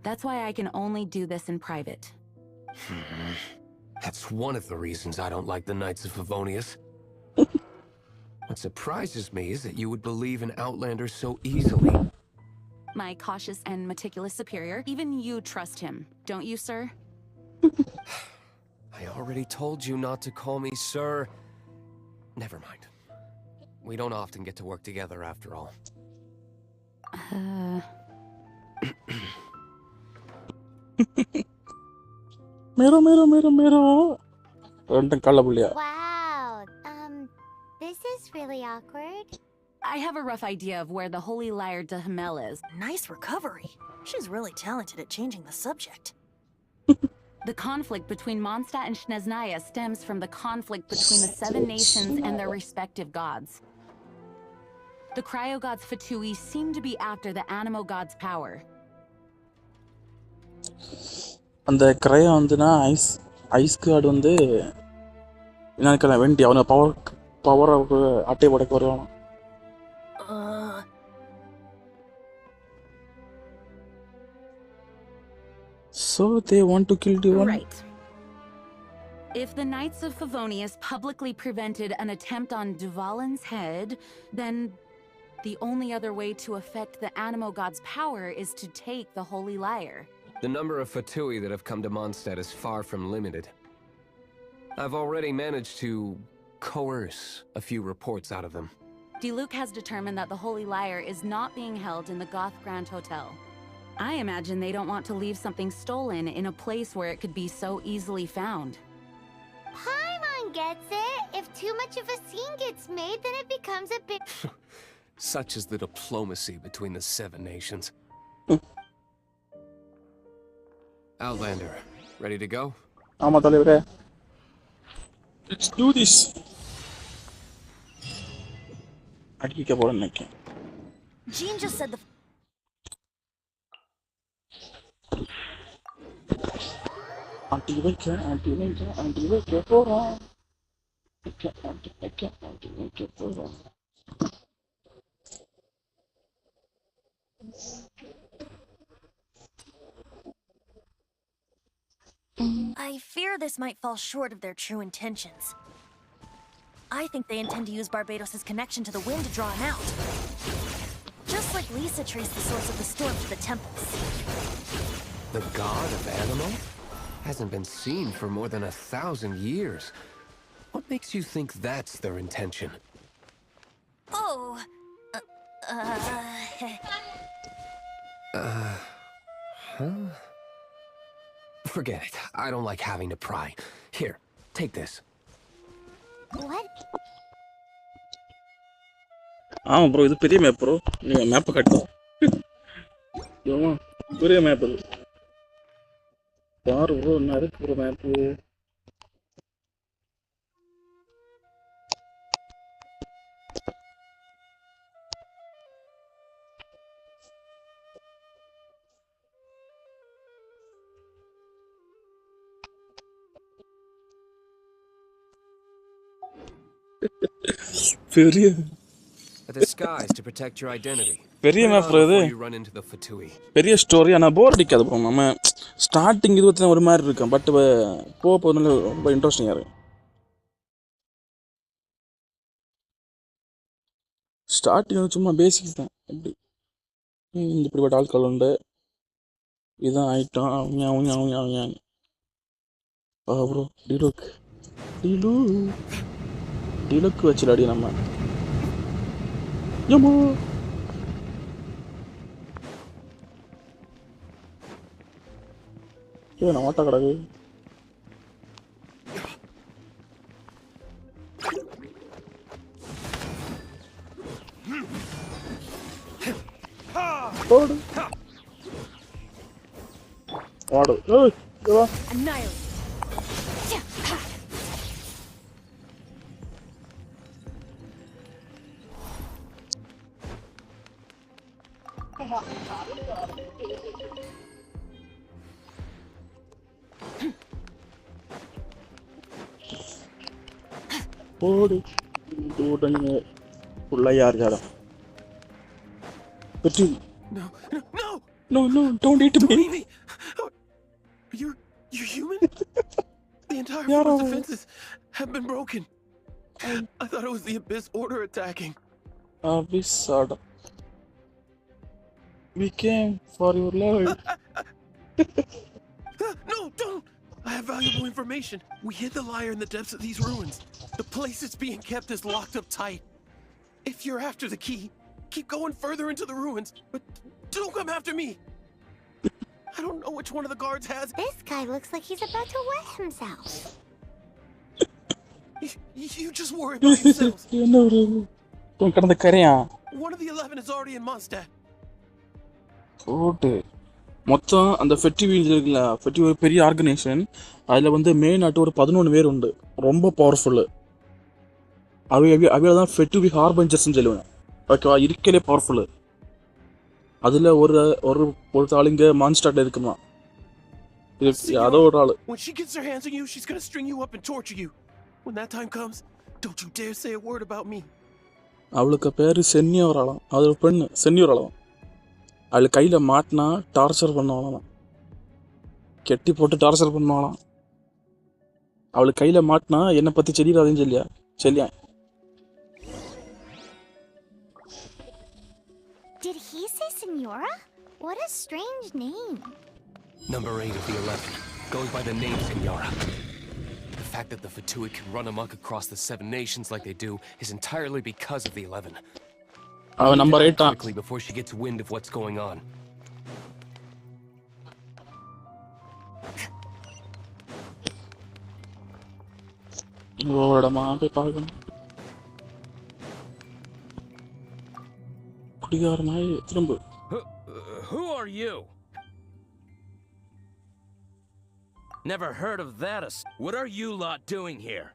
That's why I can only do this in private. That's one of the reasons I don't like the Knights of Favonius. What surprises me is that you would believe in Outlanders so easily. My cautious and meticulous superior, even you trust him, don't you, sir? I already told you not to call me sir. Never mind. We don't often get to work together after all. Wow, this is really awkward. I have a rough idea of where the Holy Liar de Hamel is. Nice recovery. She's really talented at changing the subject. The conflict between Mondstadt and Snezhnaya stems from the conflict between the seven nations and their respective gods. The cryo-gods Fatui seem to be after the animo god's power. அந்த கிரையா வந்துன்னா ice card வந்து என்ன வேண்டி அவனை power அட்டை உடைக்க வருவான். So they want to kill Divan? Right. If the Knights of Favonius publicly prevented an attempt on Dvalin's head, then the only other way to affect the Animo God's power is to take the Holy Liar. The number of Fatui that have come to Mondstadt is far from limited. I've already managed to coerce a few reports out of them. Diluc has determined that the Holy Liar is not being held in the Goth Grand Hotel. I imagine they don't want to leave something stolen in a place where it could be so easily found. Paimon gets it. If too much of a scene gets made, then it becomes a big... Such is the diplomacy between the seven nations. Outlander, ready to go? ஆமா தலைவரே. Let's do this. அடிக்க போறேன்னு நினைக்கிறேன். Jean just said the... aunty வைக்க போறோம். I fear this might fall short of their true intentions. I think they intend to use Barbados' connection to the wind to draw him out. Just like Lisa traced the source of the storm to the temples. The god of Animo? Hasn't been seen for more than 1,000 years. What makes you think that's their intention? Oh... Huh? Forget it. I don't like having to pry. Here, take this. What? ஆமா bro இது பெரிய map bro. நீங்க map கட்டலாம். ஏமா பெரிய map இது. பாரு bro என்ன இருக்கு ப்ரோ மேப். பெரிய A disguise to protect your identity. பெரிய மேப் இது. You run into the Fatui. பெரிய ஸ்டோரி ஆனா போர் அடிக்காது ப்ரோ. நம்ம ஸ்டார்டிங் இது வந்து ஒரு மாதிரி இருக்கும். பட் போக போறதுனால ரொம்ப இன்ட்ரெஸ்டிங்கா இருக்கு. ஸ்டார்டிங் சும்மா பேசிக்ஸ் தான். எப்படி இப்படிப்பட்ட ஆட்கள் உண்டு. இதான் ஐட்டம். அவங்க ப்ரோ டிலுக் வச்சுலாடி நம்ம. ஏமா நான் ஓட்ட கிடக்கு. ஓடு ஓடு. ஓடு ஓடுங்க ஃபுல்லா யார் ஜாடம். But no, don't eat me. You're human? The entire force defenses have been broken. I thought it was the Abyss Order attacking. Abyss Order. We came for your life. No, don't! I have valuable information. We hid the liar in the depths of these ruins. The place it's being kept is locked up tight. If you're after the key, keep going further into the ruins, but don't come after me. I don't know which one of the guards has. This guy looks like he's about to wet himself. You just worry about yourselves. One of the 11 is already in Mondstadt. ஓட்டு மொத்தம் அந்த ஃபெட்டிவி இருக்குல்ல, ஃபெட்டிவி ஒரு பெரிய organisation. அதில் வந்து main ஆட்டு ஒரு 11 பேர் உண்டு, ரொம்ப பவர்ஃபுல்லு. அவையில தான் ஃபெட்டிவி ஹார்பஞ்சர்ஸ்ன்னு சொல்லுவேன். ஓகேவா, இருக்கலே பவர்ஃபுல்லு. அதில் ஒரு ஆளுங்க மான்ஸ்டார்ட்ல இருக்குமா, அதோட ஆளு. When she gets her hands on you, she's gonna string you up and torture you. When that time comes, don't you dare say a word about me. அவளுக்கு பேரு சென்னியோராளாம். அது ஒரு பெண்ணு, சென்னியோராளாம். அவள் கையில் மாட்டினா டார்ச்சர் பண்ணுவாங்களாம், கெட்டி போட்டு டார்ச்சர் பண்ணுவாங்களாம். அவளுக்கு கையில் மாட்டினா என்னை பற்றி செடிடாதுன்னு சொல்லியா. Did he say Senora? What a strange name. Number 8 of the 11 goes by the name Senora. The fact that the Fatui can run amok across the 7 nations like they do is entirely because of the 11. Number 8 quickly before she gets wind of what's going on. ஓடமா போய் பார்க்கணும். குடிகாரனாய் திரும்ப. Who are you? Never heard of that. What are you lot doing here?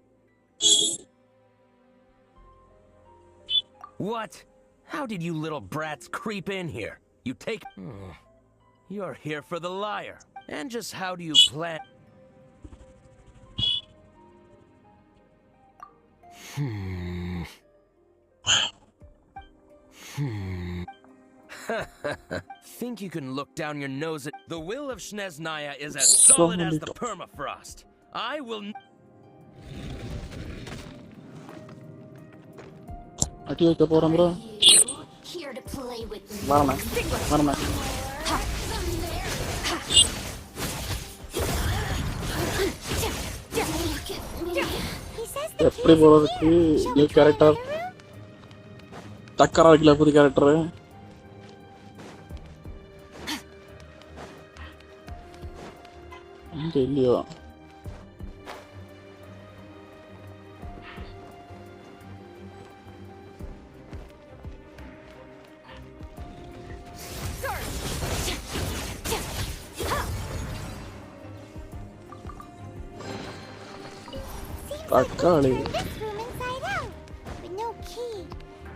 What? How did you little brats creep in here? You take... You're here for the liar. And just how do you plan... Think you can look down your nose at... The will of Snezhnaya is as solid as the permafrost. I will... அடி வைக்க போறோம் bro. வரமா எப்படி போறதுக்கு new character டக்கரா இருக்குல்ல, புது character. இங்க இல்லையோ. தக்காளி This room inside out, but no key.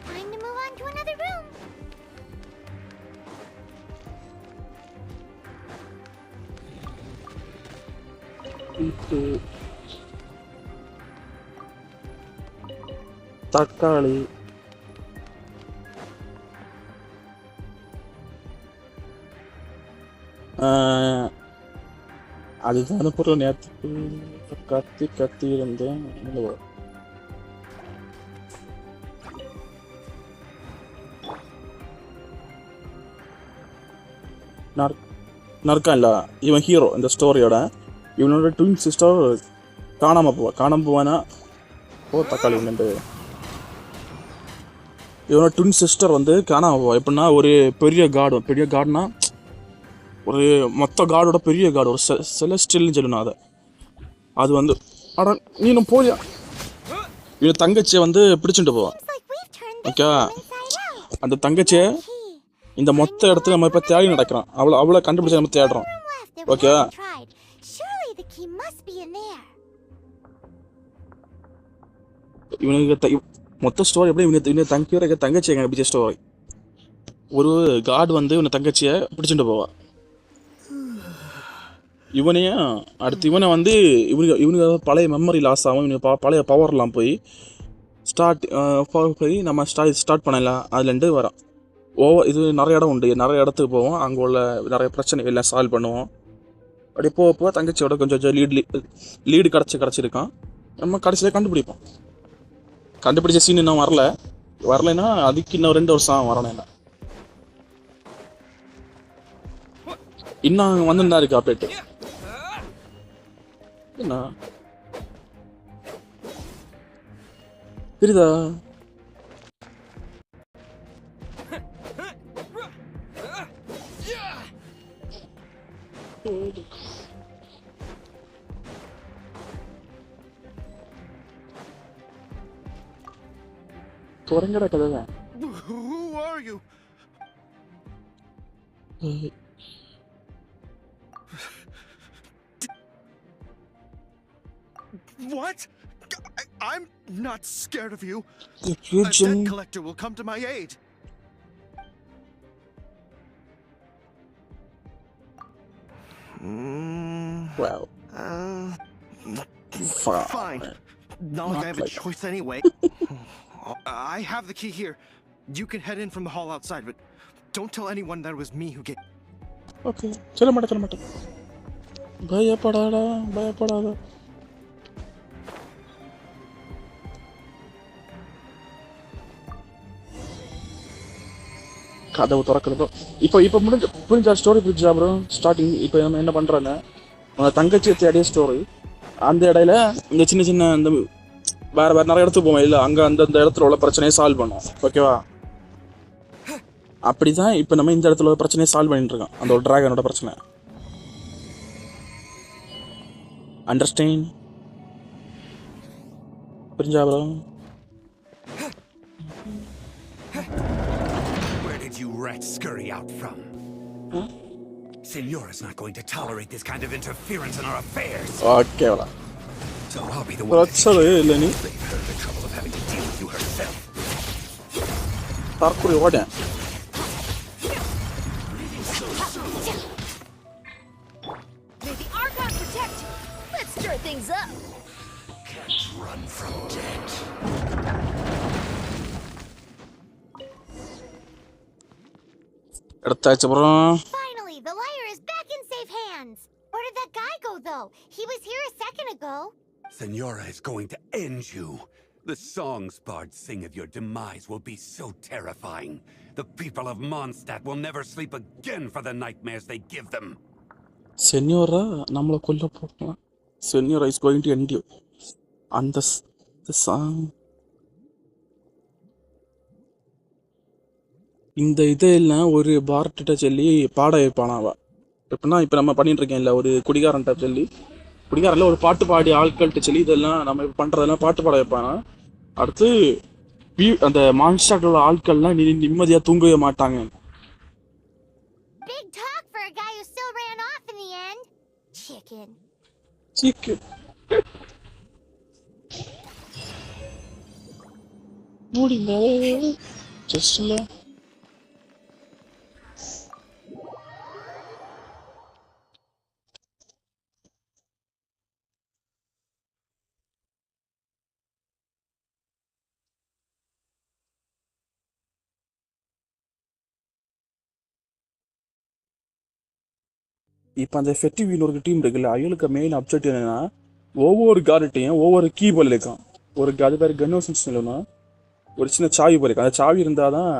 Time to move on to another room. தக்காளி அதுதான் பொருள் நேரத்துக்கு கத்தி கத்தி இருந்தேன். நறுக்கான் இல்லை இவன் ஹீரோ இந்த ஸ்டோரியோட. இவனோட ட்வின் சிஸ்டர் காணாமல் போவானா தக்காளி வந்து இவனோட ட்வின் சிஸ்டர் வந்து காணாமல் போவா. எப்படின்னா ஒரு பெரிய காடுனா ஒரு மொத்த காடோட பெரிய காடு, ஒரு செலஸ்டியல்னு சொல்லணும். அது வந்து அட நீனும் போலியா இவன் தங்கச்சியை வந்து பிடிச்சிட்டு போவான். ஓகே, அந்த தங்கச்சியை இந்த மொத்த இடத்துல நம்ம இப்போ தேடி நடக்கிறோம். அவளை கண்டுபிடிச்ச நம்ம தேடுறோம். ஓகே, இவனுக்கு மொத்த ஸ்டோரி எப்படி இவன் தங்கச்சியை கண்டுபிடிச்ச ஸ்டோரி. ஒரு காட் வந்து இவனை தங்கச்சியை பிடிச்சிட்டு போவான். இவனையும் அடுத்து இவனை வந்து இவனுக்கு பழைய மெமரி லாஸ் ஆகும். இவனுக்கு பழைய பவர்லாம் போய் நம்ம ஸ்டார்ட் பண்ணலாம். அதுலேருந்து வரோம். இது நிறைய இடம் உண்டு, நிறைய இடத்துக்கு போவோம். அங்கே உள்ள நிறைய பிரச்சனைகள் எல்லாம் சால்வ் பண்ணுவோம். அப்படி போக தங்கச்சியோட கொஞ்சம் லீடு கிடச்சிருக்கான். நம்ம கடைசியில் கண்டுபிடிப்போம். கண்டுபிடிச்ச சீன் இன்னும் வரலைன்னா அதுக்கு இன்னும் 2 வருஷம் வரணும். இன்னும் வந்துதான் இருக்கு அப்டேட். என்ன தெரியுதா? தொடங்கட கதை தான். Who are you? What? I'm not scared of you. A debt collector will come to my aid. Wow. Fine. Not like I have a choice anyway. I have the key here. You can head in from the hall outside, but don't tell anyone that it was me who gave. Okay. चलो मत. பயப்படாத. கதவு திறக்கிறதோ இப்போ புரிஞ்சா story புரிஞ்சா bro. Starting இப்போ நம்ம என்ன பண்ணுறோன்னா தங்கச்சி தேடிய ஸ்டோரி. அந்த இடையில இந்த சின்ன இந்த வேறு நிறைய இடத்துக்கு போவோம் இல்லை, அங்கே அந்த இடத்துல உள்ள பிரச்சனையை சால்வ் பண்ணுவோம். ஓகேவா? அப்படி தான் இப்போ நம்ம இந்த இடத்துல உள்ள பிரச்சனையை சால்வ் பண்ணிட்டு இருக்கோம். அந்த ஒரு டிராகனோட பிரச்சனை. அண்டர்ஸ்டாண்ட்? புரிஞ்சா bro? You rats scurry out from? Huh? Senora's not going to tolerate this kind of interference in our affairs. Okay, wala. So I'll be the one to save her the trouble of having to deal with you herself. Parkour oda. May the Archon protect you. Let's stir things up. Can't run from debt. Finally, the lyre is back in safe hands. Where did that guy go, though? He was here a second ago. Senora is going to end you. The songs bards sing of your demise will be so terrifying. The people of Mondstadt will never sleep again for the nightmares they give them. Senora, namala kolla pola. Senora is going to end you. And the song. இந்த இதெல்லாம் ஒரு பார்ட்டிட்ட சொல்லி பாட வைப்பானாவா. எப்படின்னா இப்போ நம்ம பண்ணிட்டு இருக்கேன் இல்லை, ஒரு குடிகாரன்ட்ட சொல்லி, குடிகாரன்ல ஒரு பாட்டு பாடி ஆட்கள்கிட்ட சொல்லி இதெல்லாம் நம்ம பண்ணுறதெல்லாம் பாட்டு பாட வைப்பானா. அடுத்து அந்த மான்ஸ்டாக்டோட ஆட்கள்லாம் நிம்மதியாக தூங்கவே மாட்டாங்க. Big talk for a guy who still ran off in the end. Chicken. முடியல ஜஸ்ட் இல்லை. இப்போ அந்த ஃபெட்டிவியில் ஒரு டீம் இருக்குல்ல, அவங்களுக்கு மெயின் அப்ஜெக்டிவ் என்னன்னா ஒவ்வொரு கார்ட்டையும் ஒவ்வொரு கீ போல இருக்கும். ஒரு அது பேர் கன்வர்ஷன்ஸ் இல்லைன்னா ஒரு சின்ன சாவி போல இருக்கு. அந்த சாவி இருந்தால் தான்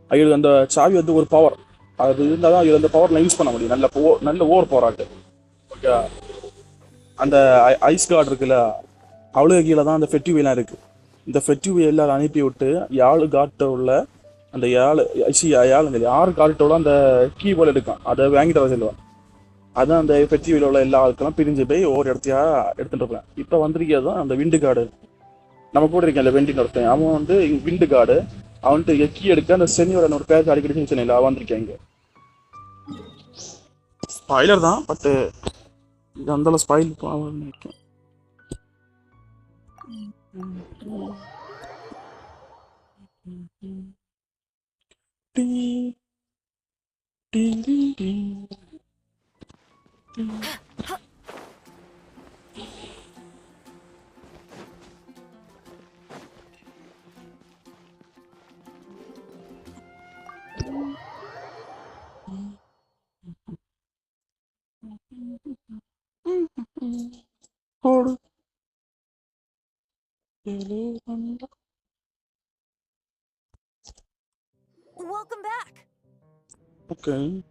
அவங்களுக்கு அந்த சாவி வந்து ஒரு பவர். அது இருந்தால் தான் அவங்க அந்த பவர்லாம் யூஸ் பண்ண முடியும். நல்ல ஓவர் பவர் ஆட்டு. ஓகே, அந்த ஐஸ் கார்டு இருக்குல்ல, அவ்வளோ கீழே தான் அந்த ஃபெட்டிவிலாம் இருக்குது. இந்த ஃபெட்டிவி எல்லாரும் அனுப்பி விட்டு 7 கார்ட்ட உள்ள அந்த 6 கார்ட்ட உள்ள அந்த கீ போல இருக்கும். அதை வாங்கிட்டு வர சொல்லுவான். அதான் அந்த ஃபெஸ்டிவலில் உள்ள எல்லா ஆட்களும் பிரிஞ்சு போய் ஒவ்வொரு இடத்தையா எடுத்துட்டு இருப்பேன். இப்போ வந்திருக்கிறது தான் அந்த விண்டு கார்டு. நம்ம கூட இருக்கேன் அந்த வெண்டின்னு ஒருத்தன், அவன் வந்து விண்டு கார்டு. அவன்ட்டு கீ எடுக்க அந்த செனியோட ஒரு பேர் அடிக்கடி சொன்னேன், அவன் வந்திருக்கேன் இங்கே. ஸ்பாய்லர் தான், பட்டு இது அந்த ஸ்பாயில் நினைக்கிறேன். Welcome back. Okay.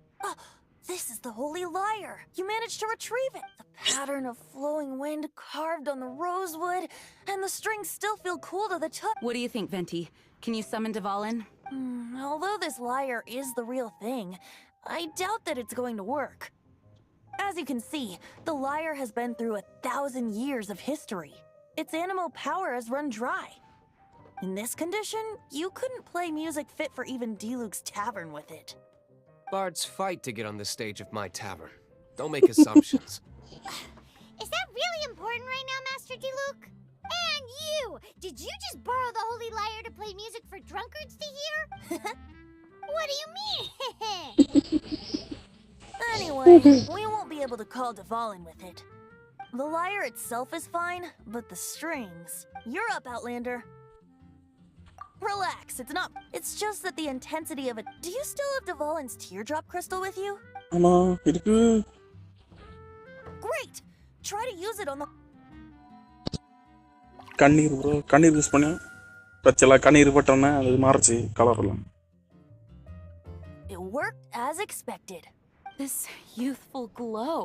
This is the Holy Lyre. You managed to retrieve it. The pattern of flowing wind carved on the rosewood, and the strings still feel cool to the touch. What do you think, Venti? Can you summon Dvalin? Although this lyre is the real thing, I doubt that it's going to work. As you can see, the lyre has been through 1,000 years of history. Its animal power has run dry. In this condition, you couldn't play music fit for even D-Luke's tavern with it. Bards fight to get on the stage of my tavern. Don't make assumptions. Is that really important right now, Master D-Luke? And you! Did you just borrow the Holy Lyre to play music for drunkards to hear? What do you mean? Anyway, we won't be able to call Dvalin with it. The lyre itself is fine, but the strings... You're up, Outlander. Relax, it's not... It's just that the intensity of it... Do you still have Dvalin's teardrop crystal with you? Great! Try to use it on the... கண்ணீர் use பண்ண பச்சல கண்ணீர் பட்டோன்னா அது மாறுச்சு கலர்லாம். It worked as expected. This youthful glow.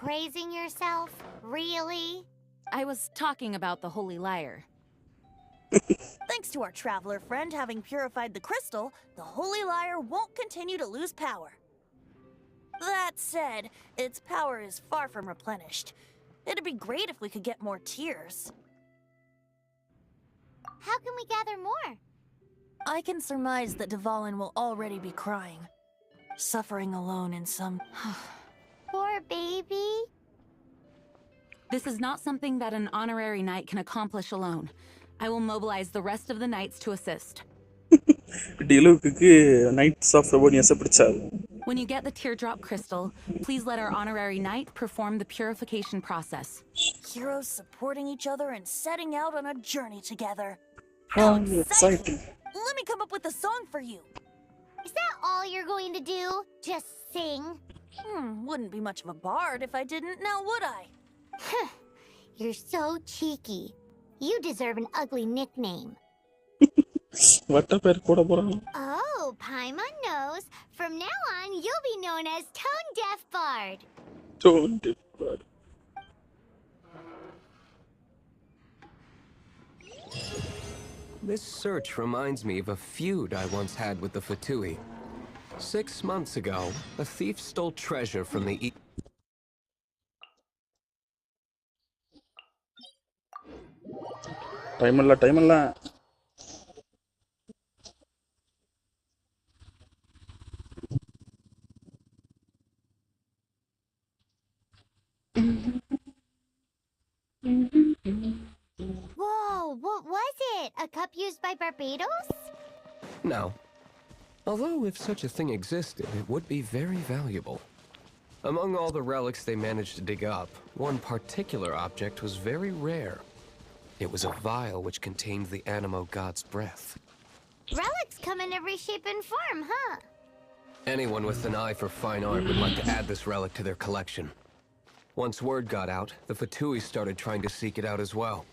Praising yourself? Really? I was talking about the Holy Lyre. Thanks to our traveler friend having purified the crystal, the Holy Lyre won't continue to lose power. That said, its power is far from replenished. It'd be great if we could get more tears. How can we gather more? I can surmise that Dvalin will already be crying, suffering alone in some... Poor baby. This is not something that an honorary knight can accomplish alone. I will mobilize the rest of the knights to assist. D-Lukeக்கு Knights of Rebellion பிடிச்சாரு. When you get the teardrop crystal, please let our honorary knight perform the purification process. Heroes supporting each other and setting out on a journey together. How exciting. Let me come up with a song for you. Is that all you're going to do? Just sing? Wouldn't be much of a bard if I didn't, now would I? You're so cheeky. You deserve an ugly nickname. வட்ட பேர் போட போறாங்க. Oh, Paimon knows. From now on, you'll be known as Tone Deaf Bard. Tone Deaf Bard. This search reminds me of a feud I once had with the Fatui. 6 months ago, a thief stole treasure from the Time இல்ல. Whoa, what was it? A cup used by Barbados? No. Although if such a thing existed, it would be very valuable. Among all the relics they managed to dig up, one particular object was very rare. It was a vial which contained the Animo god's breath. Relics come in every shape and form, huh? Anyone with an eye for fine art would like to add this relic to their collection. Once word got out, the Fatui started trying to seek it out as well.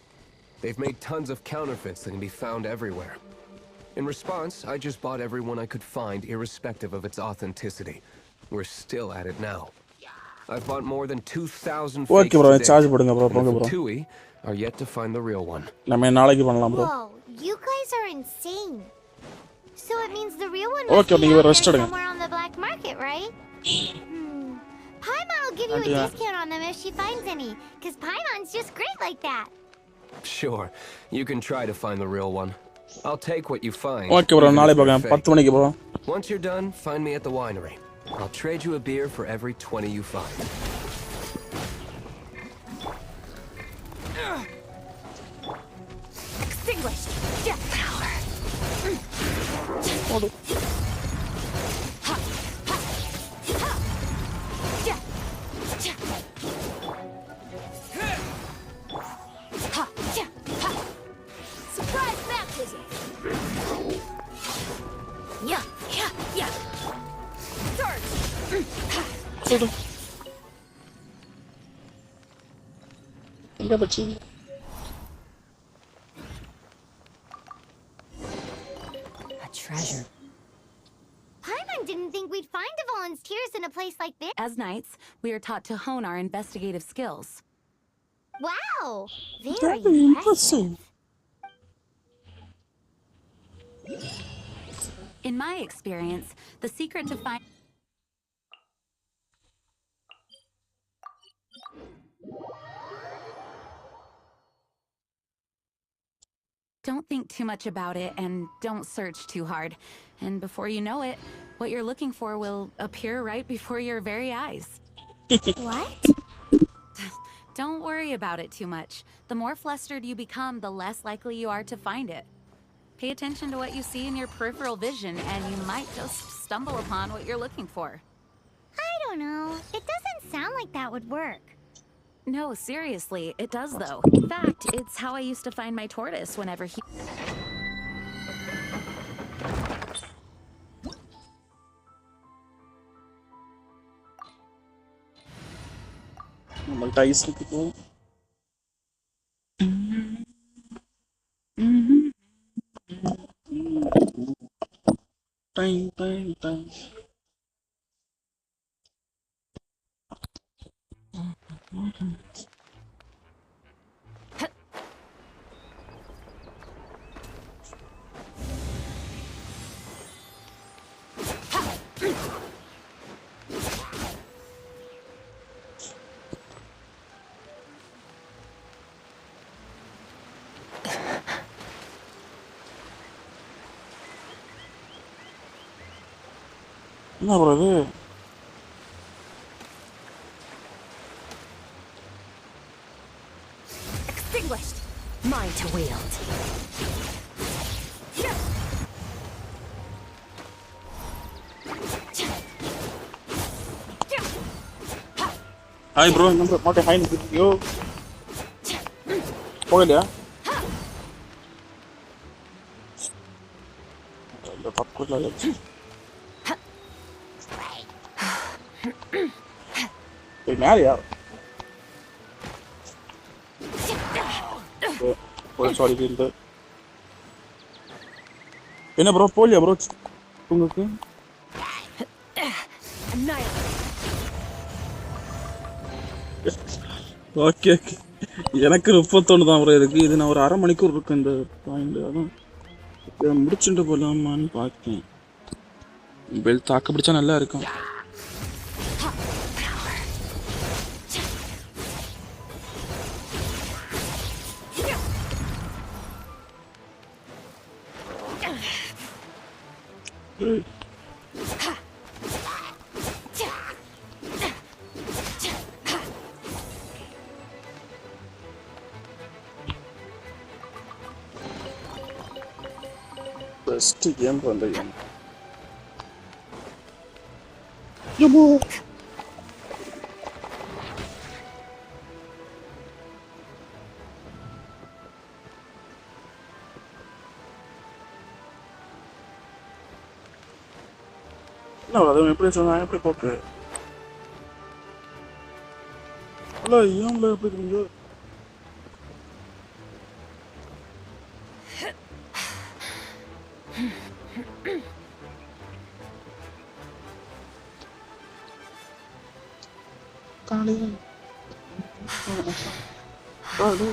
They've made tons of counterfeits that can be found everywhere. In response, I just bought everyone I could find, irrespective of its authenticity. We're still at it now. I've bought more than 2,000 fakes Okay bro, to charge date, போடுங்க bro, and the போங்க bro. Fatui are yet to find the real one. நம்ம நாளைக்கு பண்ணலாம் bro. Whoa, you guys are insane. So it means the real one must Okay, be நீங்க out rest there எடுங்க. somewhere on the black market, right? Paimon will give you a discount on them if she finds any, because Paimon's just great like that. Sure, you can try to find the real one. I'll take what you find. Okay bro, even நாளை if they're பார்க்கலாம். fake. 10 மணிக்கு bro. Once you're done, find me at the winery. I'll trade you a beer for every 20 you find. Extinguished. Death power. Surprise baptism. Yeah, yeah, yeah. Surge. எங்க பச்சி? A treasure. Paimon didn't think we'd find the volunteers in a place like this. As knights, we are taught to hone our investigative skills. Wow, very Very impressive. In my experience, the secret to find... Don't think too much about it and don't search too hard. And before you know it, what you're looking for will appear right before your very eyes. What? Don't worry about it too much. The more flustered you become, the less likely you are to find it. Pay attention to what you see in your peripheral vision, and you might just stumble upon what you're looking for. I don't know. It doesn't sound like that would work. No, seriously, it does though. In fact, it's how I used to find my tortoise whenever he... நம்மள்ட்ட ice இருக்கு bro. Time. என்ன bro இது? Extinguished. Mine to wield. Hi bro, நம்ம மாட்டே hi நிக்கியோ. போகலையா? இந்த தப்புல இல்ல. ஏய் மேரியா. சாரி இந்த. என்ன ப்ரோ போலியா ப்ரோ உங்களுக்கு? ஓகே எனக்கு 31 தான் ப்ரோ இருக்கு. இது நான் ஒரு அரை மணிக்கூர் இருக்கு இந்த பாயிண்ட். அதான் முடிச்சுட்டு போகலாமான்னு பார்த்தேன். பெல் தாக்க பிடிச்சா நல்லா இருக்கும். Best game from the game. Yubu. No, அது எப்படி சொன்னா எப்படி போக்கு இல்ல ஏன்ல எப்படி இருக்கீங்க காளி காளி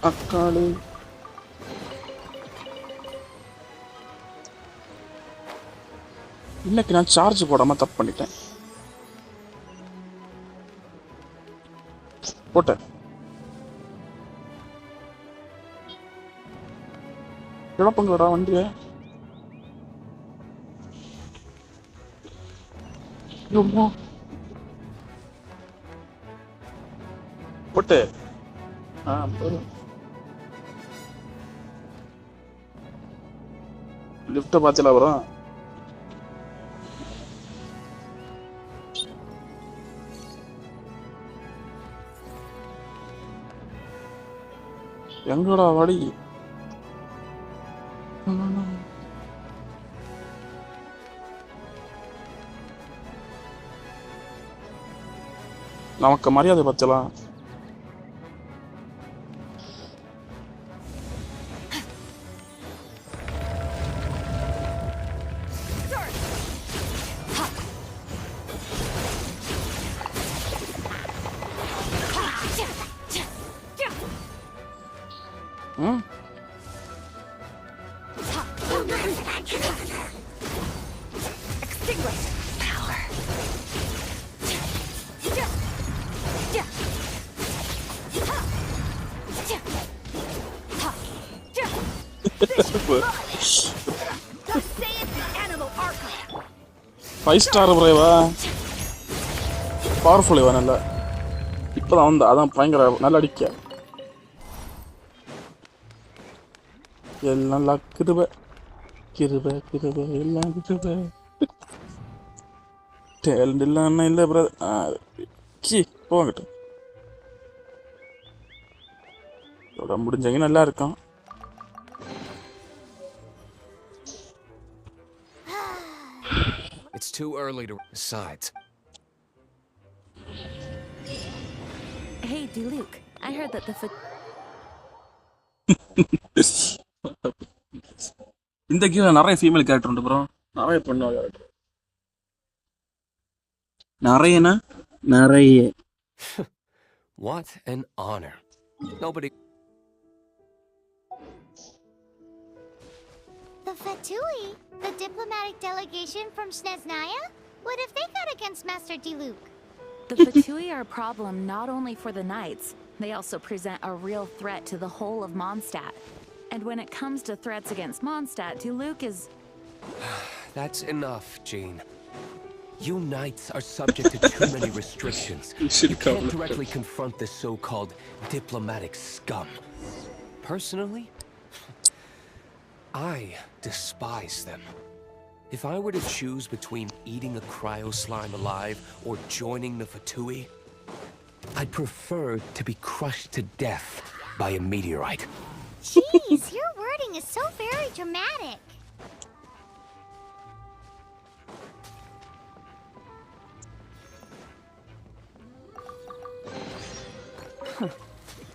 அக்காளி இன்னைக்கு நான் சார்ஜ் போடாம தப்பு பண்ணிட்டேன் போட்டேன் இழப்பங்கடா வண்டிய போட்டு லிஃப்ட பாத்தில வரும் எங்கடா வடி நமக்கு மரியாதை பத்தலாம் ஃபைவ் ஸ்டார் ப்ரேவா பவர்ஃபுல் இவன் நல்ல இப்போதான் வந்து அதான் பயங்கர நல்ல அடிக்க எல்லாம் கிருப கிருப கிருப எல்லாம் கிருப டேலண்ட் இல்லைன்னா இல்லை பிரதர் கி போங்கட்டு இதோட முடிஞ்சவங்க நல்லா இருக்கும் It's too early to... Besides... Hey, Diluc, I heard that the... இந்த கேம்ல நிறைய ஃபீமேல் கேரக்டர் உண்டு ப்ரோ நிறைய பொண்ணு கேரக்டர் நிறையனா நிறைய What an honor. Nobody... The Fatui, the diplomatic delegation from Snezhnaya? What have they got against Master Diluc? The Fatui are a problem not only for the Knights, they also present a real threat to the whole of Mondstadt. And when it comes to threats against Mondstadt, Diluc is... That's enough, Jean. You Knights are subject to too many restrictions. You can't directly confront this so-called diplomatic scum. Personally, I despise them. If I were to choose between eating a cryo slime alive or joining the Fatui, I'd prefer to be crushed to death by a meteorite. Jeez, your wording is so very dramatic.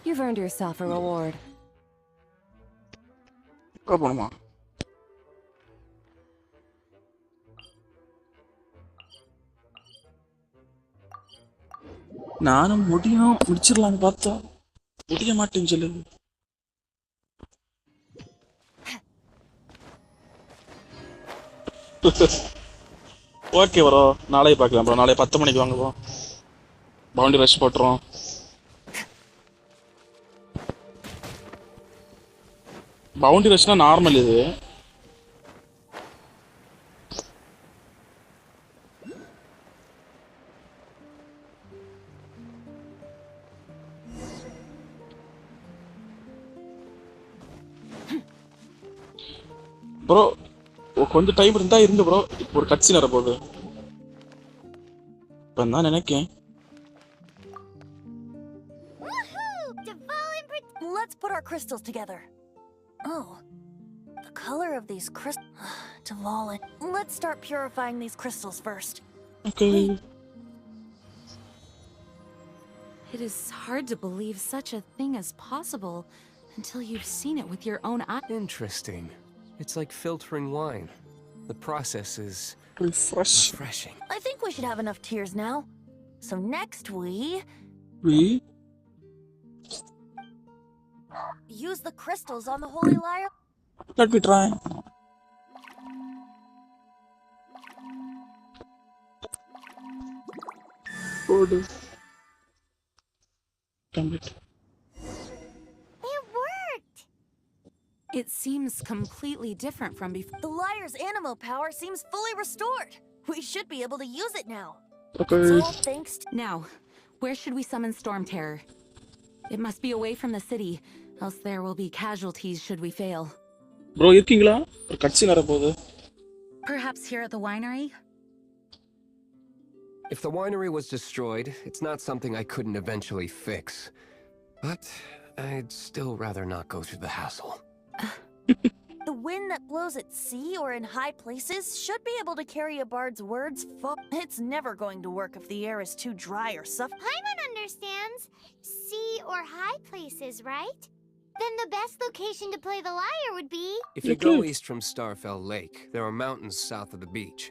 You've earned yourself a reward. போணுமா நானும் முடிச்சிடலான்னு பார்த்தா முடிய மாட்டேன்னு சொல்லுது okay bro நாளைக்கு பார்க்கலாம் bro நாளை 10 மணிக்கு வாங்க ப்ரோ பவுண்டரி ரஷ் போட்டுரும் பவுண்டரி ரஷ்னா நார்மல் இது ப்ரோ கொஞ்சம் டைம் இருந்தா இருங்க ப்ரோ இப்போ ஒரு கட்சி வர போகுது இப்போ நான் நினைக்கேன் Let's put our crystals together. Oh, the color of these crystals... act of all it. Let's start purifying these crystals first. Okay. It is hard to believe such a thing is possible until you've seen it with your own eyes. Interesting. It's like filtering wine. The process is Refreshing. I think we should have enough tears now. So next we use the crystals on the holy lyre. Let me try. Good. Complete. It worked! It seems completely different from before. The lyre's animo power seems fully restored. We should be able to use it now. Okay. It's all thanks to... Now, where should we summon Storm Terror? It must be away from the city, else there will be casualties should we fail. Bro, இருக்கீங்களா? ஒரு கட்சி வர போகுது. Perhaps here at the winery? If the winery was destroyed, it's not something I couldn't eventually fix. But I'd still rather not go through the hassle. The wind that blows at sea or in high places should be able to carry a bard's words. It's never going to work if the air is too dry or Paimon understands sea or high places, right? Then the best location to play the lyre would be... If you go east from Starfell Lake, there are mountains south of the beach.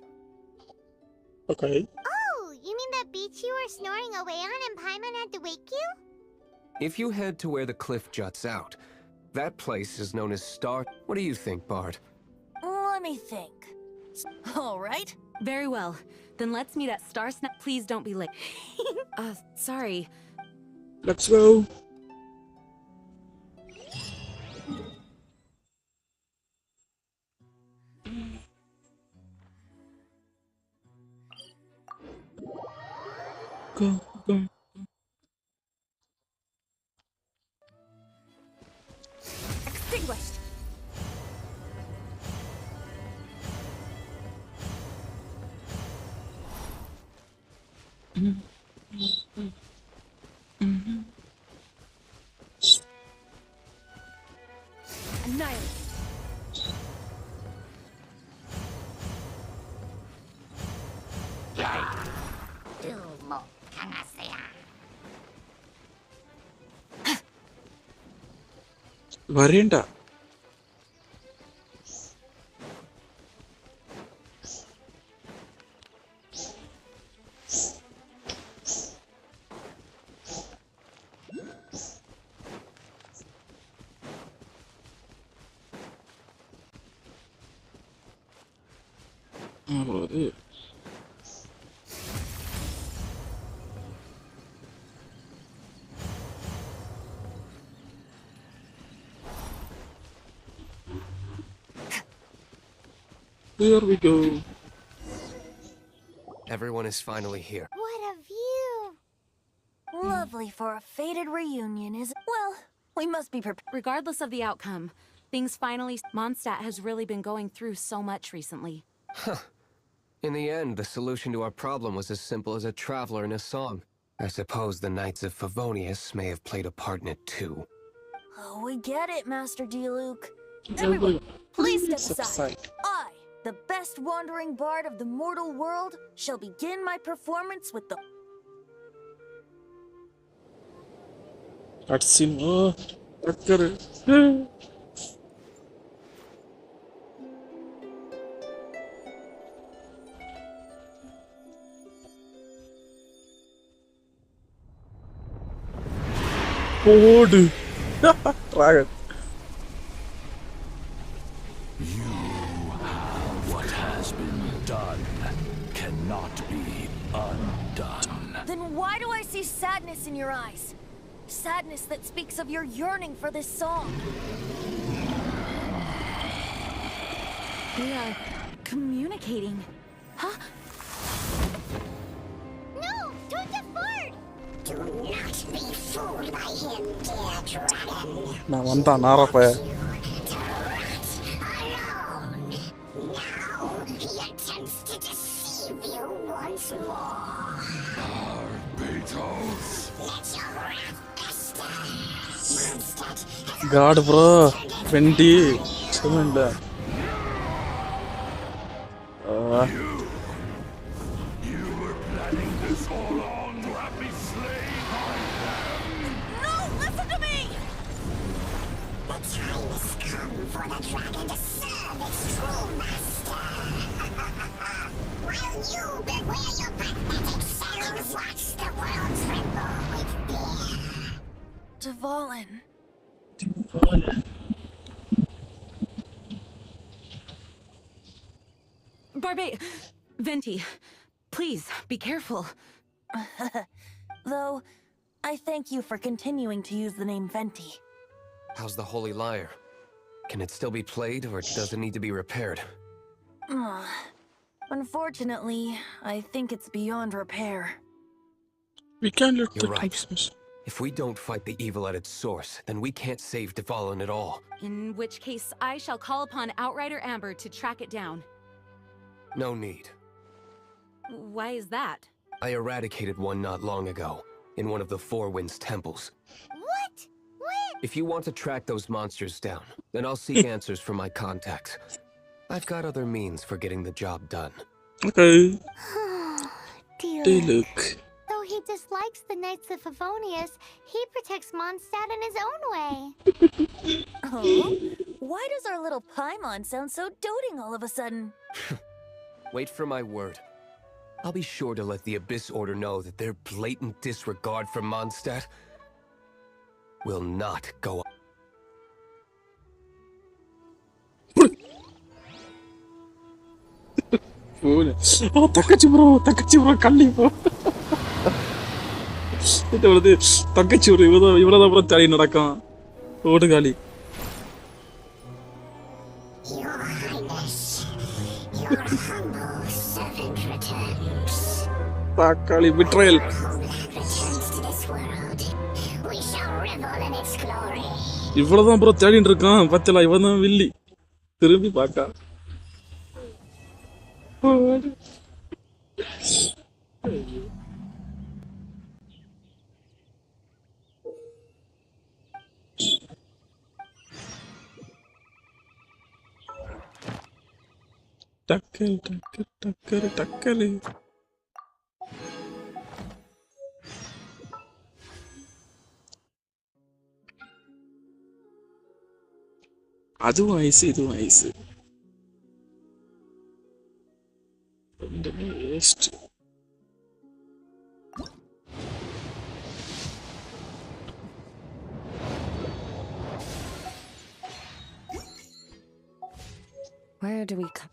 Okay. Oh, you mean that beach you were snoring away on and Paimon had to wake you? If you head to where the cliff juts out, that place is known as Star... What do you think, Bard? Let me think. All right. Very well. Then let's meet at Star Snap. Please don't be late. Sorry. Let's go. Go. Extinguished. Annihilate. வரேன்டா. அவ்வளவு. Here we go. Everyone is finally here. What a view! Lovely for a fated reunion, is it? Well, we must be prepared. Regardless of the outcome, things finally... Mondstadt has really been going through so much recently. Huh. In the end, the solution to our problem was as simple as a traveler in a song. I suppose the Knights of Favonius may have played a part in it too. Oh, we get it, Master D. Luke. Everyone, please step aside. I, the best wandering bard of the mortal world, shall begin my performance with the... Cutscene. Trigger. Code. Dragon. What has been done cannot be undone. Then why do I see sadness in your eyes? Sadness that speaks of your yearning for this song. They are communicating. Huh? No! Don't depart! Do not be fooled by him, dear dragon. நான் வந்தா நாரப்ப. Now he attempts to deceive you once more. Barbatos. Let your wrath fester. Mondstadt has God bro. 20. Tremendous. Dvalin. Venti, please be careful. Though, I thank you for continuing to use the name Venti. How's the Holy Lyre? Can it still be played, or does it need to be repaired? Unfortunately, I think it's beyond repair. We can't let You're the right. If we don't fight the evil at its source, then we can't save Dvalin at all. In which case, I shall call upon Outrider Amber to track it down. No need. Why is that? I eradicated one not long ago, in one of the Four Winds temples. What? When? If you want to track those monsters down, then I'll seek answers from my contacts. I've got other means for getting the job done. Okay. Diluc. Though he dislikes the Knights of Favonius, he protects Mondstadt in his own way. Oh? Why does our little Paimon sound so doting all of a sudden? Wait for my word. I'll be sure to let the Abyss Order know that their blatant disregard for Mondstadt will not go on. தக்கச்சி bro கள்ளி bro இது வருது தக்கச்சி bro இவ்வளவுதான் bro தலை நடக்கும் ஓடுகாலி Your Highness, your humble servant returns. தக்காளி betrayal. Returns to this world. We shall revel in its glory. இவ்வளவுதான் ப்ரோ தேடிட்டு இருக்கான் பத்தல இவன் தான் வில்லி திரும்பி பாக்கா டக்கர் டக்கர் டக்கர் டக்கர் அதுவும் ஐஸ் இதுவும் ஐஸ் ரெண்டுமே waste Where do we come?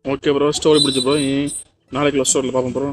Okay bro story பிடிச்சி ப்ரோ நாளைக்கு ஸ்டோரியில் பார்ப்போம் ப்ரோ